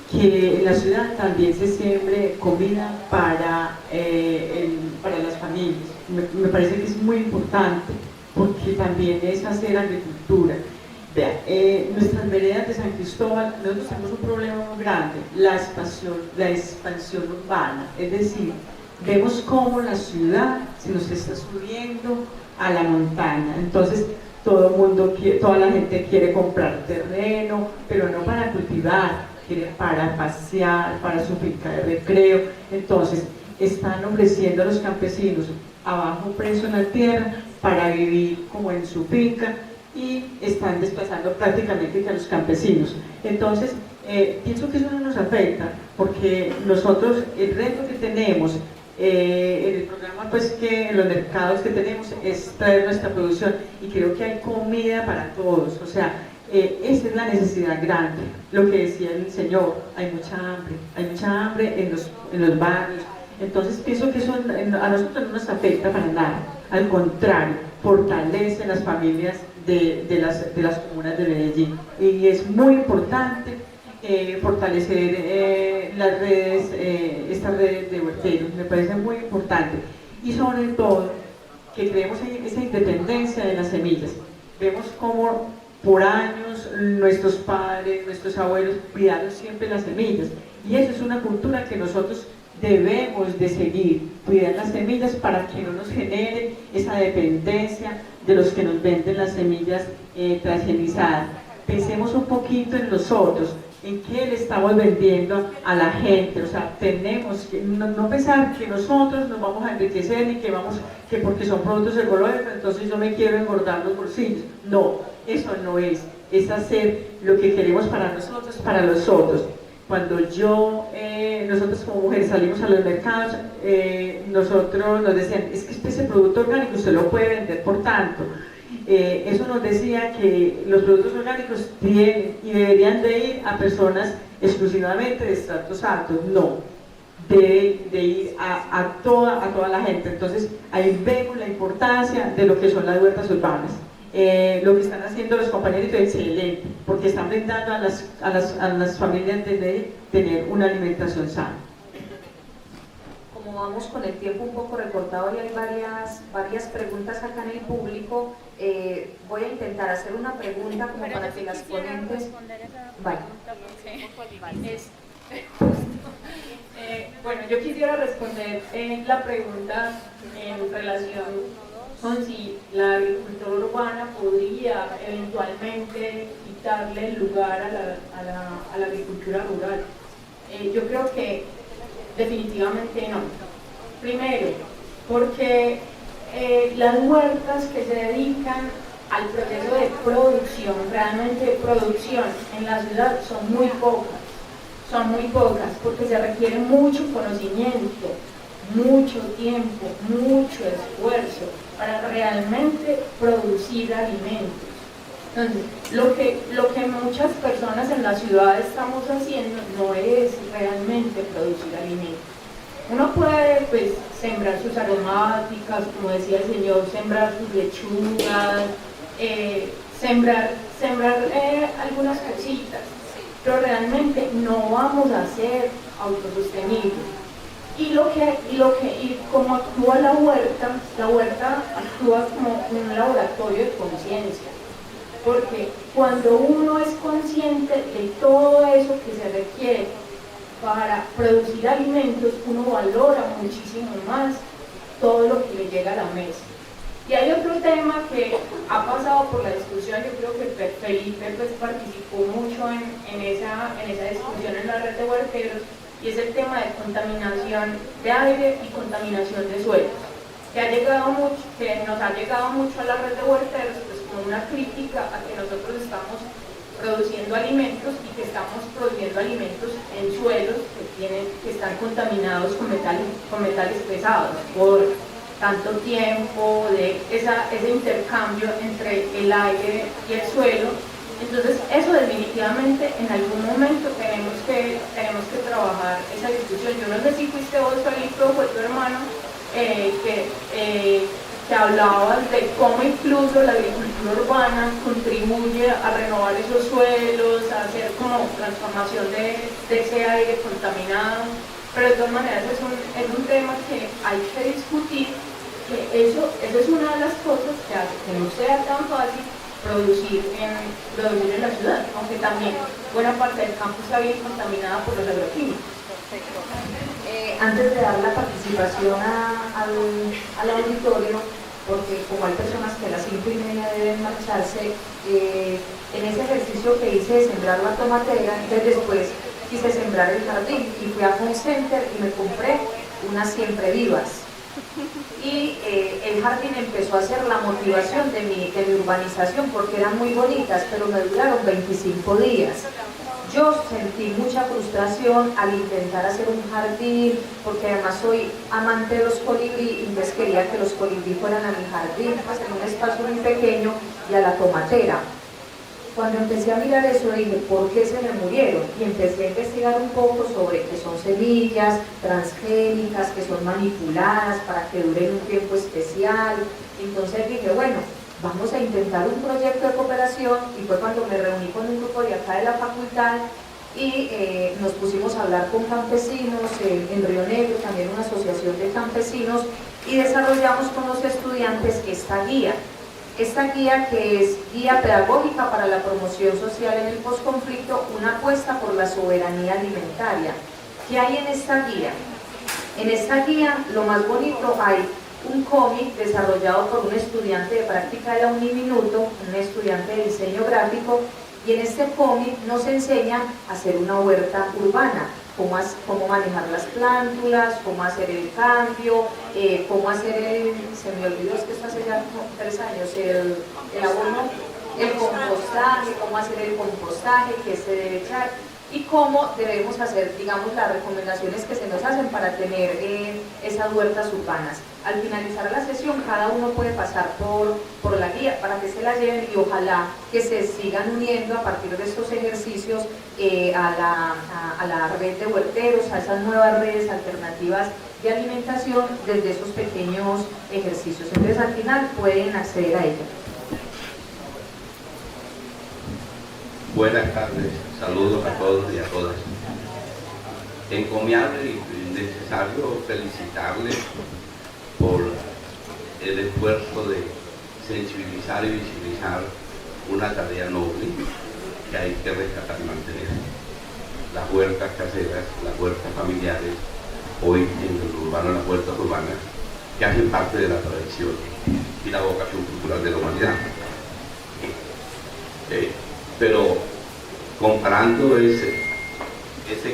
que en la ciudad también se siembre comida para las familias. Me parece que es muy importante porque también es hacer agricultura. Vean, nuestras veredas de San Cristóbal, nosotros tenemos un problema muy grande, la expansión urbana, es decir, vemos cómo la ciudad se nos está subiendo a la montaña, entonces toda la gente quiere comprar terreno, pero no para cultivar, quiere para pasear, para su finca de recreo, entonces están ofreciendo a los campesinos a bajo precio en la tierra para vivir como en su finca, y están desplazando prácticamente a los campesinos. Entonces, pienso que eso no nos afecta, porque nosotros, el reto que tenemos en el programa, pues que en los mercados que tenemos, es traer nuestra producción, y creo que hay comida para todos, o sea, esa es la necesidad grande, lo que decía el señor, hay mucha hambre en los barrios. Entonces pienso que eso a nosotros no nos afecta para nada, al contrario, fortalece las familias de las comunas de Medellín, y es muy importante fortalecer las redes, estas redes de huerteros, me parece muy importante, y sobre todo que creemos en esa independencia de las semillas. Vemos cómo por años nuestros padres, nuestros abuelos cuidaron siempre las semillas, y eso es una cultura que nosotros debemos de seguir, cuidar las semillas para que no nos genere esa dependencia de los que nos venden las semillas transgenizadas. Pensemos un poquito en nosotros, en qué le estamos vendiendo a la gente, o sea, tenemos que no pensar que nosotros nos vamos a enriquecer ni que porque son productos ecológicos, entonces yo me quiero engordar los bolsillos. No, eso no es hacer lo que queremos para nosotros, para los otros. Cuando nosotros como mujeres salimos a los mercados, nosotros nos decían, es que ese producto orgánico usted lo puede vender por tanto. Eso nos decía que los productos orgánicos tienen y deberían de ir a personas exclusivamente de estratos altos. No, debe de ir a toda la gente. Entonces ahí vemos la importancia de lo que son las huertas urbanas. Lo que están haciendo los compañeros es excelente, porque están brindando a las familias de tener una alimentación sana. Como vamos con el tiempo un poco recortado y hay varias preguntas acá en el público, voy a intentar hacer una pregunta como para que las ponentes... Vale. Bueno, yo quisiera responder la pregunta en relación con si la agricultura urbana podría eventualmente quitarle el lugar a la agricultura rural. Yo creo que definitivamente no. Primero, porque las huertas que se dedican al proceso de producción, realmente de producción en la ciudad, son muy pocas, porque se requiere mucho conocimiento, mucho tiempo, mucho esfuerzo para realmente producir alimentos. Entonces, lo que muchas personas en la ciudad estamos haciendo no es realmente producir alimentos. Uno puede pues sembrar sus aromáticas, como decía el señor, sembrar sus lechugas, sembrar algunas cositas, pero realmente no vamos a ser autosostenibles. Y como actúa la huerta actúa como un laboratorio de conciencia, porque cuando uno es consciente de todo eso que se requiere para producir alimentos, uno valora muchísimo más todo lo que le llega a la mesa. Y hay otro tema que ha pasado por la discusión, yo creo que Felipe pues participó mucho en esa discusión en la red de huerteros, y es el tema de contaminación de aire y contaminación de suelos, que nos ha llegado mucho a la red de huerteros pues, como una crítica a que nosotros estamos produciendo alimentos y que estamos produciendo alimentos en suelos que están contaminados con metales pesados, por tanto tiempo, de ese intercambio entre el aire y el suelo. Entonces eso definitivamente en algún momento tenemos que trabajar esa discusión. Yo no sé si fuiste vos, Felipe, o fue tu hermano, que hablabas de cómo incluso la agricultura urbana contribuye a renovar esos suelos, a hacer como transformación de ese aire contaminado, pero de todas maneras es un tema que hay que discutir, que eso es una de las cosas que hace que no sea tan fácil producir en la ciudad, aunque también buena parte del campo está bien contaminada por los agroquímicos. Perfecto. Antes de dar la participación al auditorio, porque como hay personas que a las 5:30 deben marcharse, en ese ejercicio que hice de sembrar la tomatera, entonces después quise sembrar el jardín y fui a Home Center y me compré unas siempre vivas. Y el jardín empezó a ser la motivación de mi urbanización porque eran muy bonitas, pero me duraron 25 días. Yo sentí mucha frustración al intentar hacer un jardín, porque además soy amante de los colibrí y entonces quería que los colibrí fueran a mi jardín, pues en un espacio muy pequeño, y a la tomatera. Cuando empecé a mirar eso dije, ¿por qué se me murieron? Y empecé a investigar un poco sobre que son semillas transgénicas, que son manipuladas para que duren un tiempo especial. Entonces dije, bueno, vamos a intentar un proyecto de cooperación, y fue cuando me reuní con un grupo de acá de la facultad y nos pusimos a hablar con campesinos en Río Negro, también una asociación de campesinos, y desarrollamos con los estudiantes esta guía. Esta guía, que es guía pedagógica para la promoción social en el posconflicto, una apuesta por la soberanía alimentaria. ¿Qué hay en esta guía? En esta guía, lo más bonito, hay un cómic desarrollado por un estudiante de práctica de la Uniminuto, un estudiante de diseño gráfico, y en este cómic nos enseñan a hacer una huerta urbana, cómo manejar las plántulas, cómo hacer el cambio, cómo hacer se me olvidó, es que esto hace ya como 3 años, el abono, el compostaje, cómo hacer el compostaje, qué se debe echar, y cómo debemos hacer, digamos, las recomendaciones que se nos hacen para tener esas huertas urbanas. Al finalizar la sesión, cada uno puede pasar por la guía para que se la lleven, y ojalá que se sigan uniendo a partir de estos ejercicios a la red de huerteros, a esas nuevas redes alternativas de alimentación desde esos pequeños ejercicios. Entonces, al final pueden acceder a ello. Buenas tardes, saludos a todos y a todas. Encomiable y necesario felicitarles por el esfuerzo de sensibilizar y visibilizar una tarea noble que hay que rescatar y mantener. Las huertas caseras, las huertas familiares, hoy en el urbano, las huertas urbanas, que hacen parte de la tradición y la vocación cultural de la humanidad. Pero comparando ese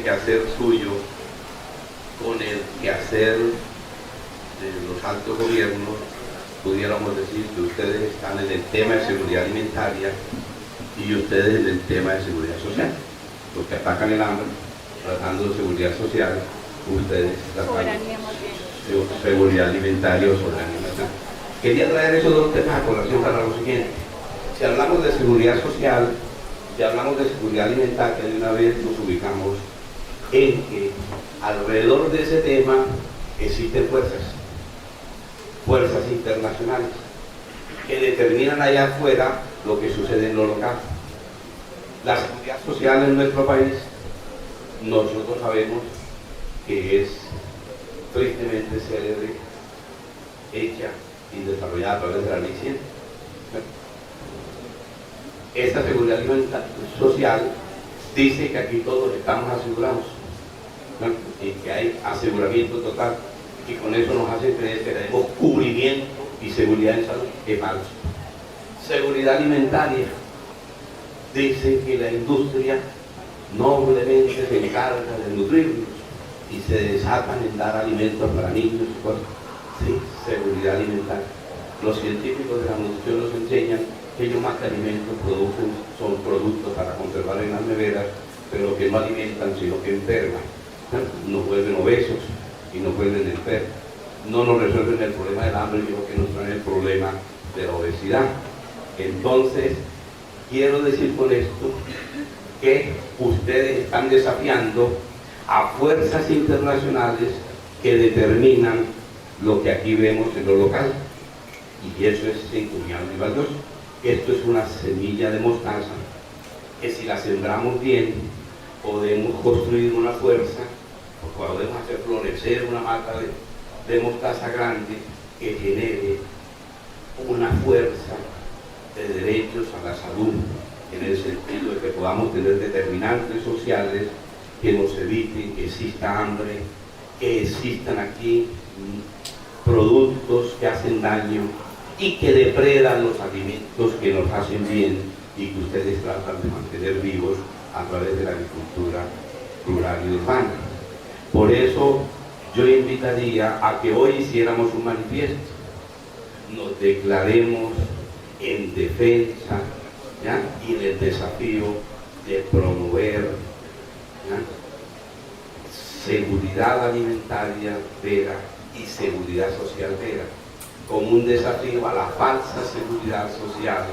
quehacer suyo con el quehacer de los altos gobiernos, pudiéramos decir que ustedes están en el tema de seguridad alimentaria y ustedes en el tema de seguridad social. Los que atacan el hambre, tratando de seguridad social, ustedes tratando de seguridad alimentaria o soberanía nacional. Quería traer esos dos temas a colación para lo siguiente. Si hablamos de seguridad social, si hablamos de seguridad alimentaria, de una vez nos ubicamos en que alrededor de ese tema existen fuerzas internacionales que determinan allá afuera lo que sucede en lo local. La seguridad social en nuestro país, nosotros sabemos que es tristemente célebre, hecha y desarrollada a través de la ley 100. Esta seguridad social dice que aquí todos estamos asegurados, ¿no? Y que hay aseguramiento total, y con eso nos hace creer que tenemos cubrimiento y seguridad en salud. Es falso. Seguridad alimentaria dice que la industria noblemente se encarga de nutrirnos y se desatan en dar alimentos para niños y cosas. Sí, seguridad alimentaria. Los científicos de la nutrición nos enseñan que ellos más que alimentos son productos para conservar en las neveras, pero que no alimentan sino que enferman, nos vuelven obesos y nos vuelven enfermos. no nos resuelven el problema del hambre, sino que nos traen el problema de la obesidad. Entonces, quiero decir con esto que ustedes están desafiando a fuerzas internacionales que determinan lo que aquí vemos en lo local, y eso es encomiable y valioso. Esto es una semilla de mostaza que si la sembramos bien podemos construir una fuerza, podemos hacer florecer una mata de mostaza grande que genere una fuerza de derechos a la salud, en el sentido de que podamos tener determinantes sociales que nos eviten que exista hambre, que existan aquí productos que hacen daño y que depredan los alimentos que nos hacen bien y que ustedes tratan de mantener vivos a través de la agricultura rural y urbana. Por eso yo invitaría a que hoy hiciéramos un manifiesto, nos declaremos en defensa, ¿ya?, y en el desafío de promover, ¿ya?, seguridad alimentaria vera y seguridad social vera, como un desafío a la falsa seguridad social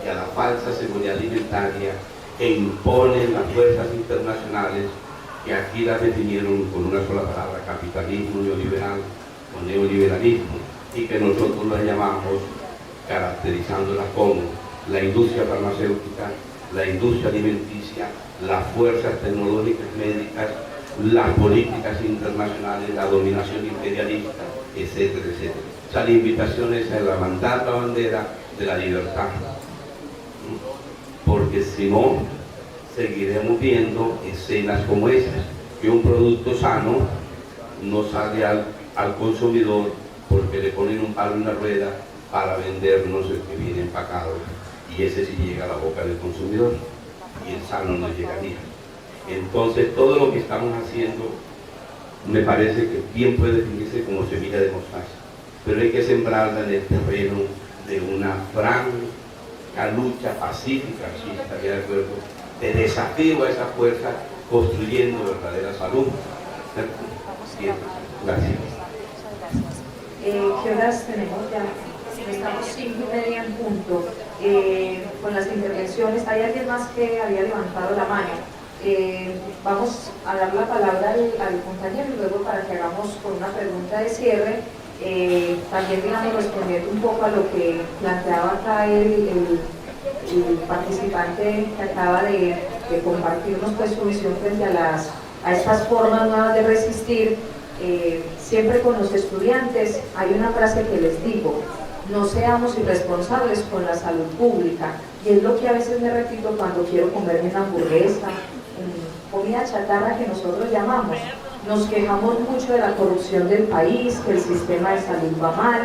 y a la falsa seguridad alimentaria que imponen las fuerzas internacionales, que aquí las definieron con una sola palabra: capitalismo neoliberal o neoliberalismo, y que nosotros la llamamos, caracterizándola como la industria farmacéutica, la industria alimenticia, las fuerzas tecnológicas médicas, las políticas internacionales, la dominación imperialista, etcétera, etcétera. O sea, la invitación es a levantar la bandera de la libertad, porque si no, seguiremos viendo escenas como esas, que un producto sano no sale al consumidor porque le ponen un palo en una rueda para vendernos el que viene empacado, y ese sí llega a la boca del consumidor y el sano no llegaría. Entonces, todo lo que estamos haciendo me parece que bien puede definirse como semilla de mostaza, pero hay que sembrarla en el terreno de una franca lucha pacífica, si estaría de acuerdo, de desafío a esa fuerza, construyendo verdadera salud. Bien, gracias. ¿Qué horas tenemos ya? Estamos 5:30 en punto. Con las intervenciones, ¿hay alguien más que había levantado la mano? Vamos a dar la palabra al compañero y luego para que hagamos con una pregunta de cierre, también digamos respondiendo un poco a lo que planteaba acá el participante que acaba de compartirnos pues su visión frente a estas formas nuevas de resistir. Siempre con los estudiantes hay una frase que les digo: no seamos irresponsables con la salud pública, y es lo que a veces me repito cuando quiero comerme una hamburguesa, comida chatarra que nosotros llamamos. Nos quejamos mucho de la corrupción del país, que el sistema de salud va mal,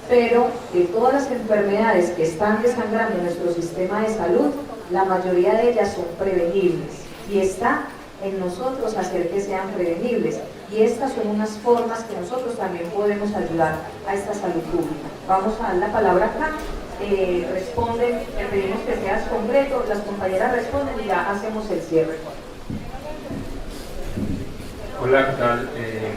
pero de todas las enfermedades que están desangrando nuestro sistema de salud, la mayoría de ellas son prevenibles, y está en nosotros hacer que sean prevenibles, y estas son unas formas que nosotros también podemos ayudar a esta salud pública. Vamos a dar la palabra acá, responden, le pedimos que seas concreto, las compañeras responden y ya hacemos el cierre. Hola, ¿qué tal?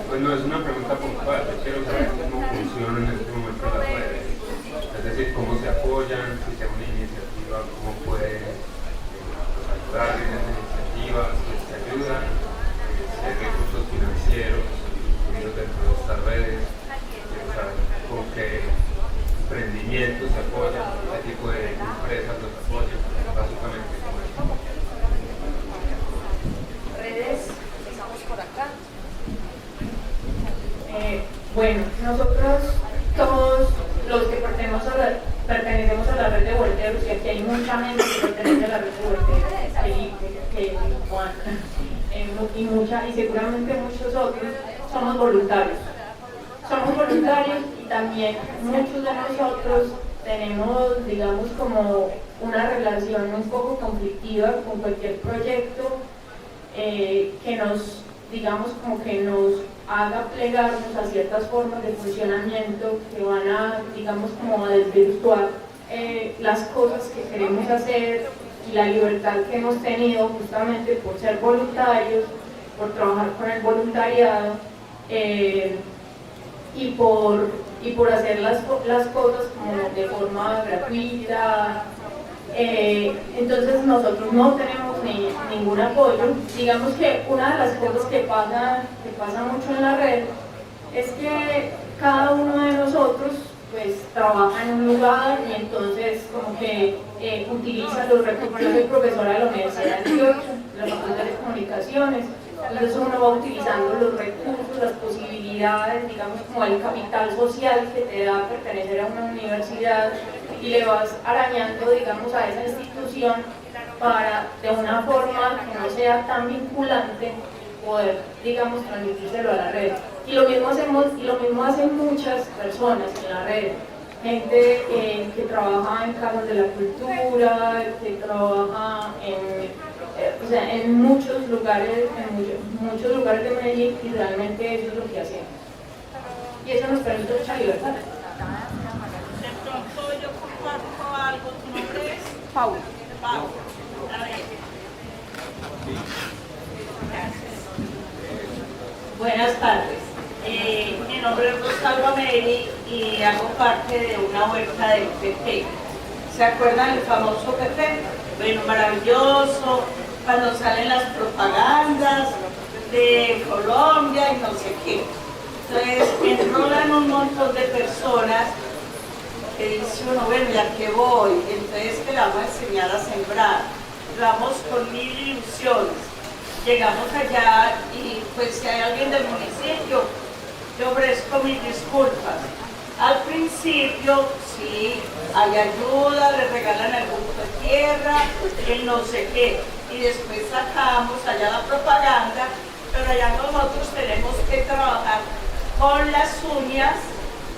Pues no es una pregunta puntual, yo quiero saber cómo funciona en este momento las redes, es decir, cómo se apoyan, si se una iniciativa, cómo puede ayudar en esas iniciativas, si se ayudan, si hay recursos financieros incluidos dentro de estas redes, quiero saber con qué emprendimientos se apoyan, qué tipo de empresas los apoyan, básicamente como esto. Redes, empezamos por acá. Bueno, nosotros todos los que pertenecemos a la red de volteros, y aquí hay mucha gente que pertenece a la red de volteros, Felipe, Juan, y seguramente muchos otros, somos voluntarios. Somos voluntarios y también muchos de nosotros tenemos, digamos, como una relación un poco conflictiva con cualquier proyecto que nos, digamos, como que nos haga plegarnos a ciertas formas de funcionamiento que van a, digamos, como a desvirtuar las cosas que queremos hacer y la libertad que hemos tenido justamente por ser voluntarios, por trabajar con el voluntariado. y por hacer las cosas como de forma gratuita. Entonces nosotros no tenemos ningún apoyo. Digamos que una de las cosas que pasa mucho en la red es que cada uno de nosotros pues trabaja en un lugar y entonces como que utiliza los recursos. Yo soy profesora de la Universidad de Antioquia, de la Facultad de Comunicaciones, entonces uno va utilizando los recursos, las posibilidades, digamos como el capital social que te da pertenecer a una universidad, y le vas arañando, digamos, a esa institución para, de una forma que no sea tan vinculante, poder, digamos, transmitírselo a la red. Y lo mismo hacen muchas personas en la red. Gente que trabaja en casas de la cultura, que trabaja en muchos lugares de Medellín, y realmente eso es lo que hacemos. Y eso nos permite mucha libertad. De pronto yo comparto algo. ¿Tu nombre es? Paula. Paula. A ver. Buenas tardes. Mi nombre es Rosalba Meri y hago parte de una huerta del PP. ¿Se acuerdan del famoso PP? Bueno, maravilloso, cuando salen las propagandas de Colombia y no sé qué. Entonces enrolan un montón de personas que dice uno, bueno, ya que voy, entonces que le vamos a enseñar a sembrar. Vamos con 1000 ilusiones. Llegamos allá y pues si hay alguien del municipio, te ofrezco mis disculpas. Al principio sí, hay ayuda, le regalan el buco de tierra, el no sé qué, y después sacamos allá la propaganda, pero allá nosotros tenemos que trabajar con las uñas.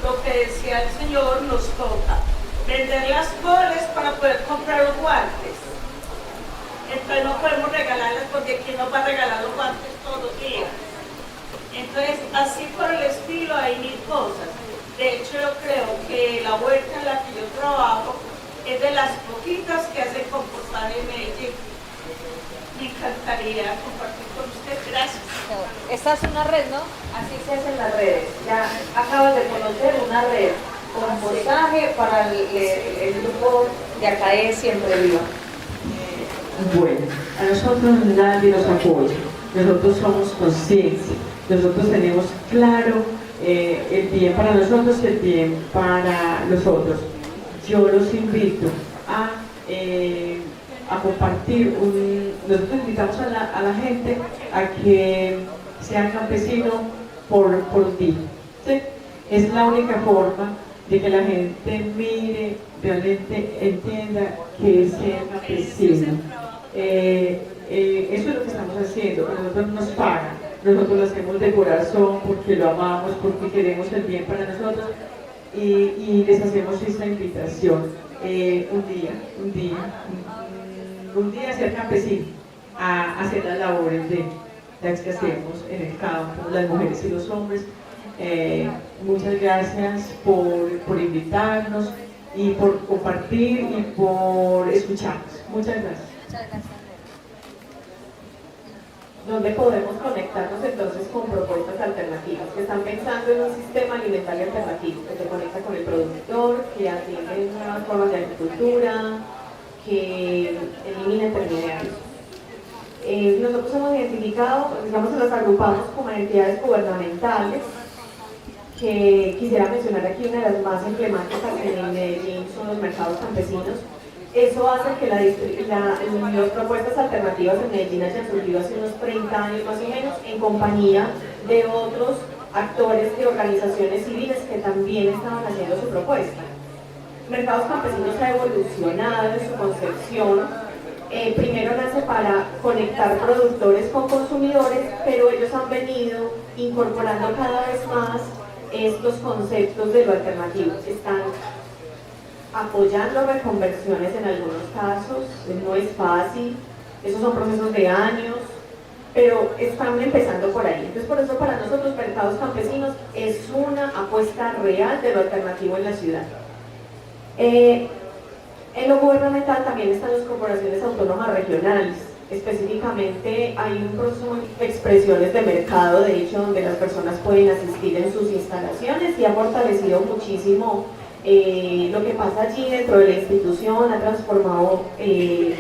Lo que decía el señor, nos toca vender las coles para poder comprar los guantes. Entonces no podemos regalarlas porque ¿quién nos va a regalar los guantes todos los días? Entonces, así por el estilo hay 1000 cosas. De hecho, yo creo que la huerta en la que yo trabajo es de las poquitas que hacen compostar en Medellín. Me encantaría compartir con usted. Gracias. Esta es una red, ¿no? Así se hacen las redes. Ya acabas de conocer una red, compostaje para el grupo de acá de Siempre Viva. Bueno, a nosotros nadie nos apoya, nosotros somos conciencia, nosotros tenemos claro el bien para nosotros y el bien para los otros. Yo los invito a compartir, nosotros invitamos a la gente a que sea campesino por un día, ¿sí? Es la única forma de que la gente mire, realmente entienda que es ser campesino. Eso es lo que estamos haciendo, nosotros nos pagan, nosotros lo hacemos de corazón porque lo amamos, porque queremos el bien para nosotros, y les hacemos esta invitación, un día ser campesino, a hacer las labores de las que hacemos en el campo, las mujeres y los hombres. Muchas gracias por invitarnos y por compartir y por escucharnos. Muchas gracias. ¿Dónde podemos conectarnos entonces con propuestas alternativas que están pensando en un sistema alimentario alternativo que se conecta con el productor, que atiende nuevas formas de agricultura, que elimina intermediarios? Nosotros hemos identificado, digamos, los agrupamos como entidades gubernamentales, que quisiera mencionar aquí una de las más emblemáticas en Medellín son los mercados campesinos. Eso hace que las propuestas alternativas en Medellín hayan surgido hace unos 30 años más o menos, en compañía de otros actores de organizaciones civiles que también estaban haciendo su propuesta. Mercados Campesinos ha evolucionado en su concepción. Primero nace para conectar productores con consumidores, pero ellos han venido incorporando cada vez más estos conceptos de lo alternativo. Están apoyando reconversiones en algunos casos, no es fácil, esos son procesos de años, pero están empezando por ahí. Entonces, por eso para nosotros Mercados Campesinos es una apuesta real de lo alternativo en la ciudad. En lo gubernamental también están las corporaciones autónomas regionales, Específicamente hay un proceso de expresiones de mercado, de hecho, donde las personas pueden asistir en sus instalaciones y ha fortalecido muchísimo lo que pasa allí dentro de la institución, ha transformado y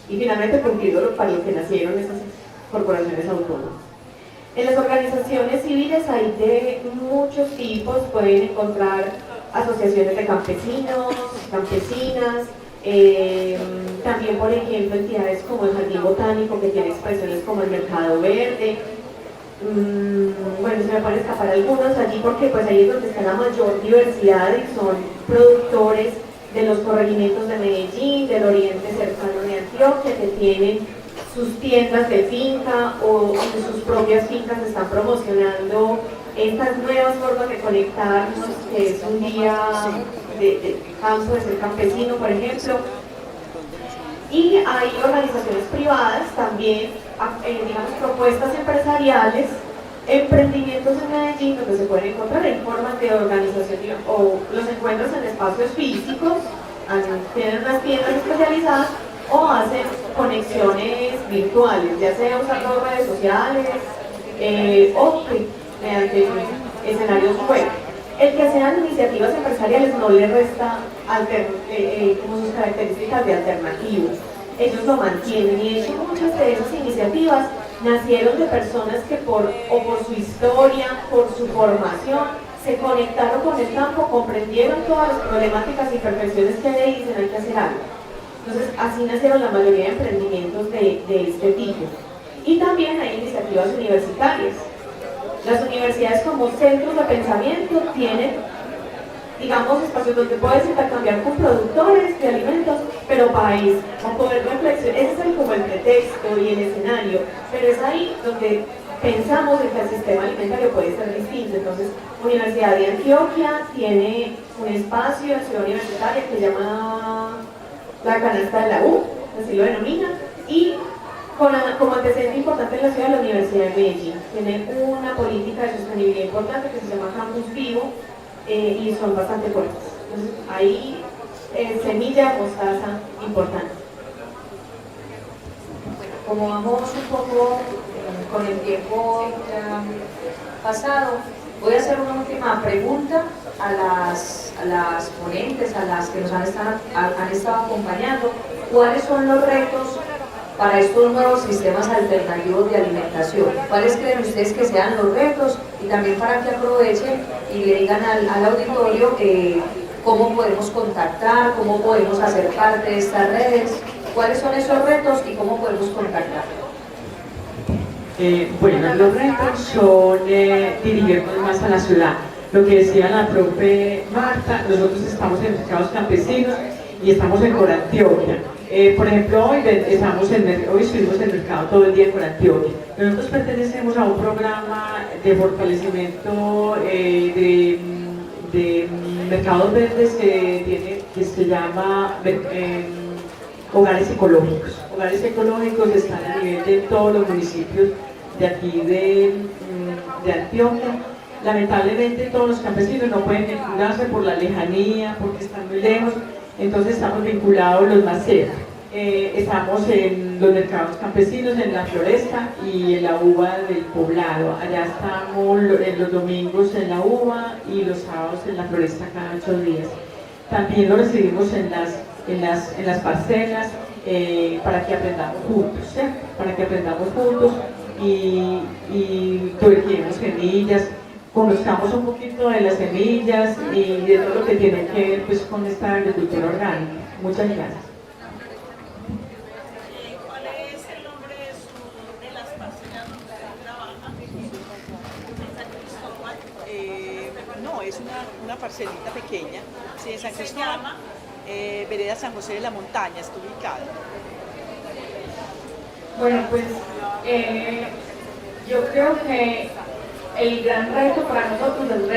finalmente cumplido para lo que nacieron esas corporaciones autónomas. En las organizaciones civiles hay de muchos tipos, pueden encontrar asociaciones de campesinos, campesinas, también por ejemplo entidades como el Jardín Botánico que tiene expresiones como el Mercado Verde. Bueno, se me pueden escapar algunos allí porque pues ahí es donde está la mayor diversidad y son productores de los corregimientos de Medellín, del oriente cercano de Antioquia, que tienen sus tiendas de finca o en sus propias fincas están promocionando estas nuevas formas de conectarnos, que es un día de campo, de ser campesino, por ejemplo. Y hay organizaciones privadas también, digamos, propuestas empresariales, emprendimientos en Medellín donde se pueden encontrar en formas de organización o los encuentros en espacios físicos, tienen unas tiendas especializadas o hacen conexiones virtuales, ya sea usando redes sociales o mediante escenarios web. El que sean iniciativas empresariales no le resta como sus características de alternativos. Ellos lo mantienen y de hecho muchas de esas iniciativas nacieron de personas que por su historia, por su formación, se conectaron con el campo, comprendieron todas las problemáticas y perfecciones que hay ahí y dicen hay que hacer algo. Entonces así nacieron la mayoría de emprendimientos de este tipo. Y también hay iniciativas universitarias. Las universidades como centros de pensamiento tienen, digamos, espacios donde puedes intercambiar con productores de alimentos, pero para poder reflexionar, ese es como el pretexto y el escenario, pero es ahí donde pensamos en que el sistema alimentario puede ser distinto. Entonces, Universidad de Antioquia tiene un espacio en Ciudad Universitaria que se llama la canasta de la U, así lo denomina, y como antecedente importante en la ciudad, la Universidad de Medellín tiene una política de sostenibilidad importante que se llama Campus Vivo y son bastante fuertes. Entonces, ahí semilla, mostaza, importante. Bueno, como vamos un poco con el tiempo ya pasado, voy a hacer una última pregunta a las ponentes, a las que nos han estado acompañando. ¿Cuáles son los retos para estos nuevos sistemas alternativos de alimentación? ¿Cuáles creen ustedes que sean los retos? Y también para que aprovechen y le digan al auditorio cómo podemos contactar, cómo podemos hacer parte de estas redes, cuáles son esos retos y cómo podemos contactar. Bueno, los retos son dirigirnos más a la ciudad. Lo que decía la profe Marta, nosotros estamos en mercados campesinos y estamos en Corantioquia. Por ejemplo, hoy estuvimos en el mercado todo el día en Corantioquia. Nosotros pertenecemos a un programa de fortalecimiento de mercados verdes que se llama Hogares Ecológicos. Hogares Ecológicos están a nivel de todos los municipios de aquí de Antioquia. Lamentablemente todos los campesinos no pueden vincularse por la lejanía, porque están muy lejos. Entonces estamos vinculados los más cerca. Estamos en los mercados campesinos, en la Floresta y en la uva del Poblado. Allá estamos los domingos en la uva y los sábados en la Floresta cada 8 días. También lo recibimos en las parcelas para que aprendamos juntos, ¿cierto? Para que aprendamos juntos y tuerquemos semillas, conozcamos un poquito de las semillas y de todo lo que tiene que ver pues, con esta agricultura orgánica. Muchas gracias. ¿Cuál es el nombre de las parcelas donde usted trabaja? ¿En San Cristóbal? No, es una parcelita pequeña, sí, en San Cristóbal. ¿Se llama? Vereda San José de la Montaña, está ubicada. Bueno, pues yo creo que el gran reto para nosotros es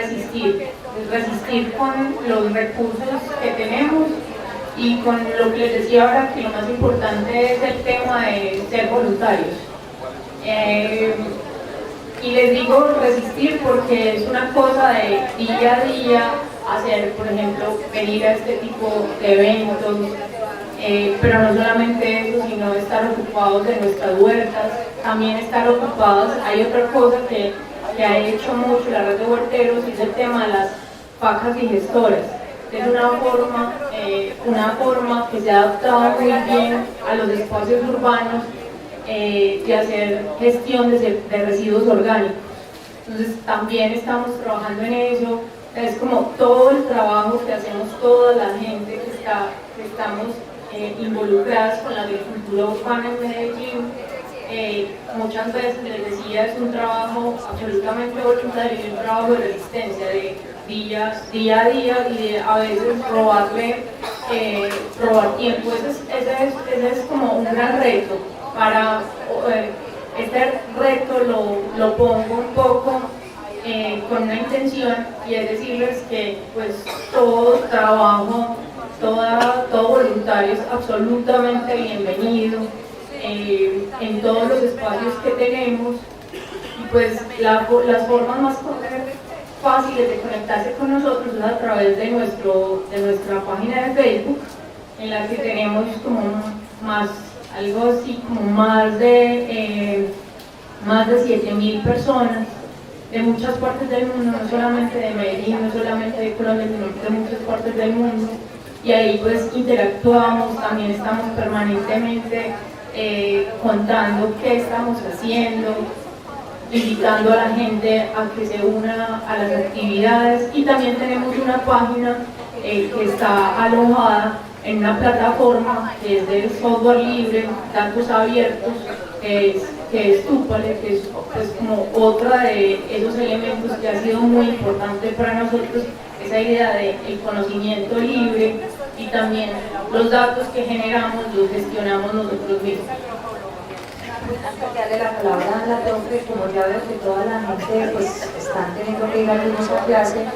resistir con los recursos que tenemos y con lo que les decía ahora, que lo más importante es el tema de ser voluntarios. Y les digo resistir porque es una cosa de día a día hacer, por ejemplo, venir a este tipo de eventos, pero no solamente eso, sino estar ocupados ocupados de nuestras huertas, también estar ocupados. Hay otra cosa que ha hecho mucho la red de huerteros, y es el tema de las vacas digestoras. Es una forma que se ha adaptado muy bien a los espacios urbanos de hacer gestión de residuos orgánicos. Entonces también estamos trabajando en eso. Es como todo el trabajo que hacemos toda la gente que estamos involucradas con la agricultura urbana en Medellín. Muchas veces les decía, es un trabajo absolutamente voluntario y un trabajo de resistencia, de día a día, y de a veces robar tiempo. Ese es como un gran reto. Este reto lo pongo un poco con una intención, y es decirles que pues todo trabajo, todo voluntario es absolutamente bienvenido en todos los espacios que tenemos. Y pues las formas más fáciles de conectarse con nosotros es a través de nuestra página de Facebook, en la que tenemos como algo así como más de 7.000 personas de muchas partes del mundo, no solamente de Medellín, no solamente de Colombia, sino de muchas partes del mundo. Y ahí pues interactuamos, también estamos permanentemente contando qué estamos haciendo, invitando a la gente a que se una a las actividades. Y también tenemos una página que está alojada en una plataforma que es de software libre, datos abiertos, que es Tupale, que es pues como otra de esos elementos que ha sido muy importante para nosotros, esa idea del conocimiento libre, y también los datos que generamos los gestionamos nosotros mismos. Antes de darle la palabra a la profe, como ya veo que toda la gente pues están teniendo que ir a algunos a clase,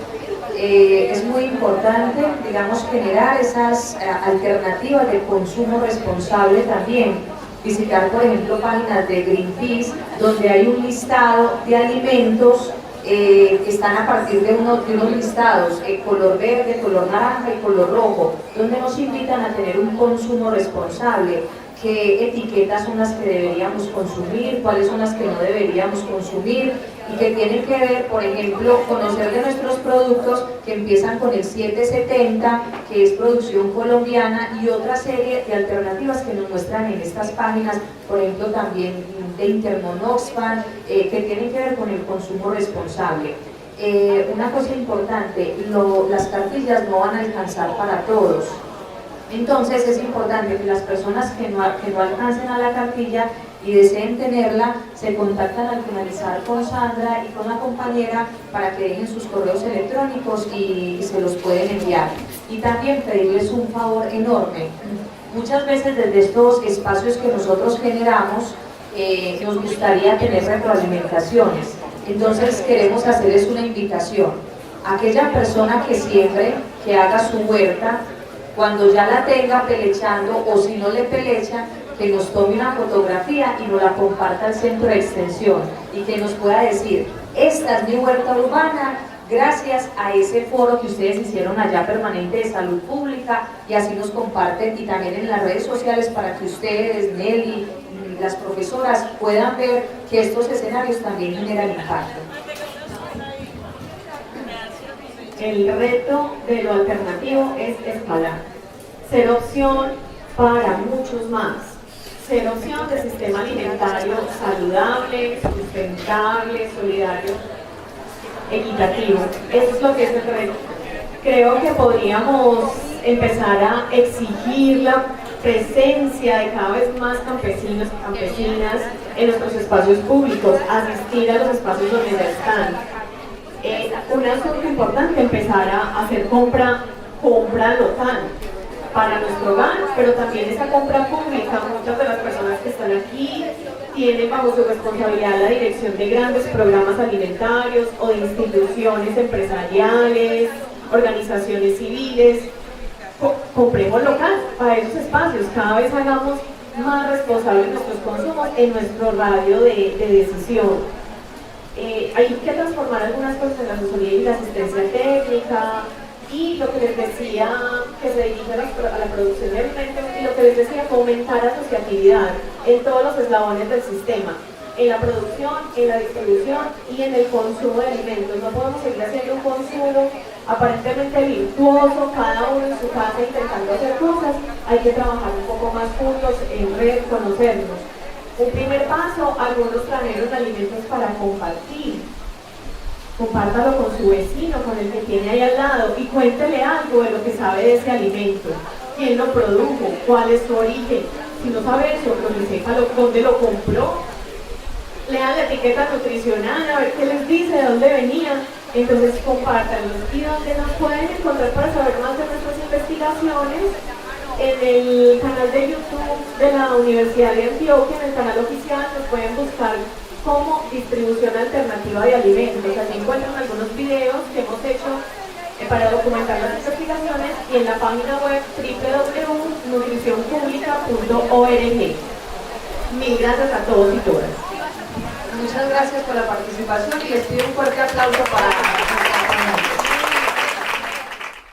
es muy importante, digamos, generar esas alternativas de consumo responsable también. Visitar, por ejemplo, páginas de Greenpeace, donde hay un listado de alimentos que están a partir de unos listados, color verde, color naranja y color rojo, donde nos invitan a tener un consumo responsable. Qué etiquetas son las que deberíamos consumir, cuáles son las que no deberíamos consumir, y que tienen que ver, por ejemplo, conocer de nuestros productos que empiezan con el 770, que es producción colombiana, y otra serie de alternativas que nos muestran en estas páginas, por ejemplo también de Intermon Oxfam, que tienen que ver con el consumo responsable. Una cosa importante, las cartillas no van a alcanzar para todos. Entonces es importante que las personas que no alcancen a la cartilla y deseen tenerla, se contactan al finalizar con Sandra y con la compañera para que dejen sus correos electrónicos y se los pueden enviar. Y también pedirles un favor enorme. Muchas veces desde estos espacios que nosotros generamos, nos gustaría tener retroalimentaciones. Entonces queremos hacerles una invitación. Aquella persona que siembre, que haga su huerta, cuando ya la tenga pelechando, o si no le pelecha, que nos tome una fotografía y nos la comparta al centro de extensión, y que nos pueda decir, esta es mi huerta urbana, gracias a ese foro que ustedes hicieron allá permanente de salud pública, y así nos comparten, y también en las redes sociales, para que ustedes, Nelly, las profesoras, puedan ver que estos escenarios también generan impacto. El reto de lo alternativo es escalar, ser opción para muchos más, ser opción de sistema alimentario saludable, sustentable, solidario, equitativo. Eso es lo que es el reto. Creo que podríamos empezar a exigir la presencia de cada vez más campesinos y campesinas en nuestros espacios públicos, asistir a los espacios donde ya están. Un asunto importante, empezar a hacer compra local para nuestro hogar, pero también esa compra pública. Muchas de las personas que están aquí tienen bajo su responsabilidad la dirección de grandes programas alimentarios o de instituciones empresariales, organizaciones civiles. Compremos local para esos espacios, cada vez hagamos más responsables nuestros consumos en nuestro radio de decisión. Hay que transformar algunas cosas en la asesoría y la asistencia técnica, y lo que les decía, que se dirige a la producción de alimentos, y lo que les decía, fomentar asociatividad. en todos los eslabones del sistema, en la producción, en la distribución y en el consumo de alimentos. No podemos seguir haciendo un consumo aparentemente virtuoso, cada uno en su casa intentando hacer cosas. Hay que trabajar un poco más juntos, en red, conocernos. Un primer paso, algunos trajeron alimentos para compartir. Compártalo con su vecino, con el que tiene ahí al lado, y cuéntele algo de lo que sabe de ese alimento. ¿Quién lo produjo? ¿Cuál es su origen? Si no sabe eso, pues sepa dónde lo compró. Lean la etiqueta nutricional, a ver qué les dice, de dónde venía. Entonces compártanlos. Y donde nos pueden encontrar para saber más de nuestras investigaciones, en el canal de YouTube de la Universidad de Antioquia, en el canal oficial, nos pueden buscar como distribución alternativa de alimentos. Allí encuentran algunos videos que hemos hecho para documentar las investigaciones, y en la página web www.nutricionpublica.org. Mil gracias a todos y todas. Muchas gracias por la participación y les pido un fuerte aplauso para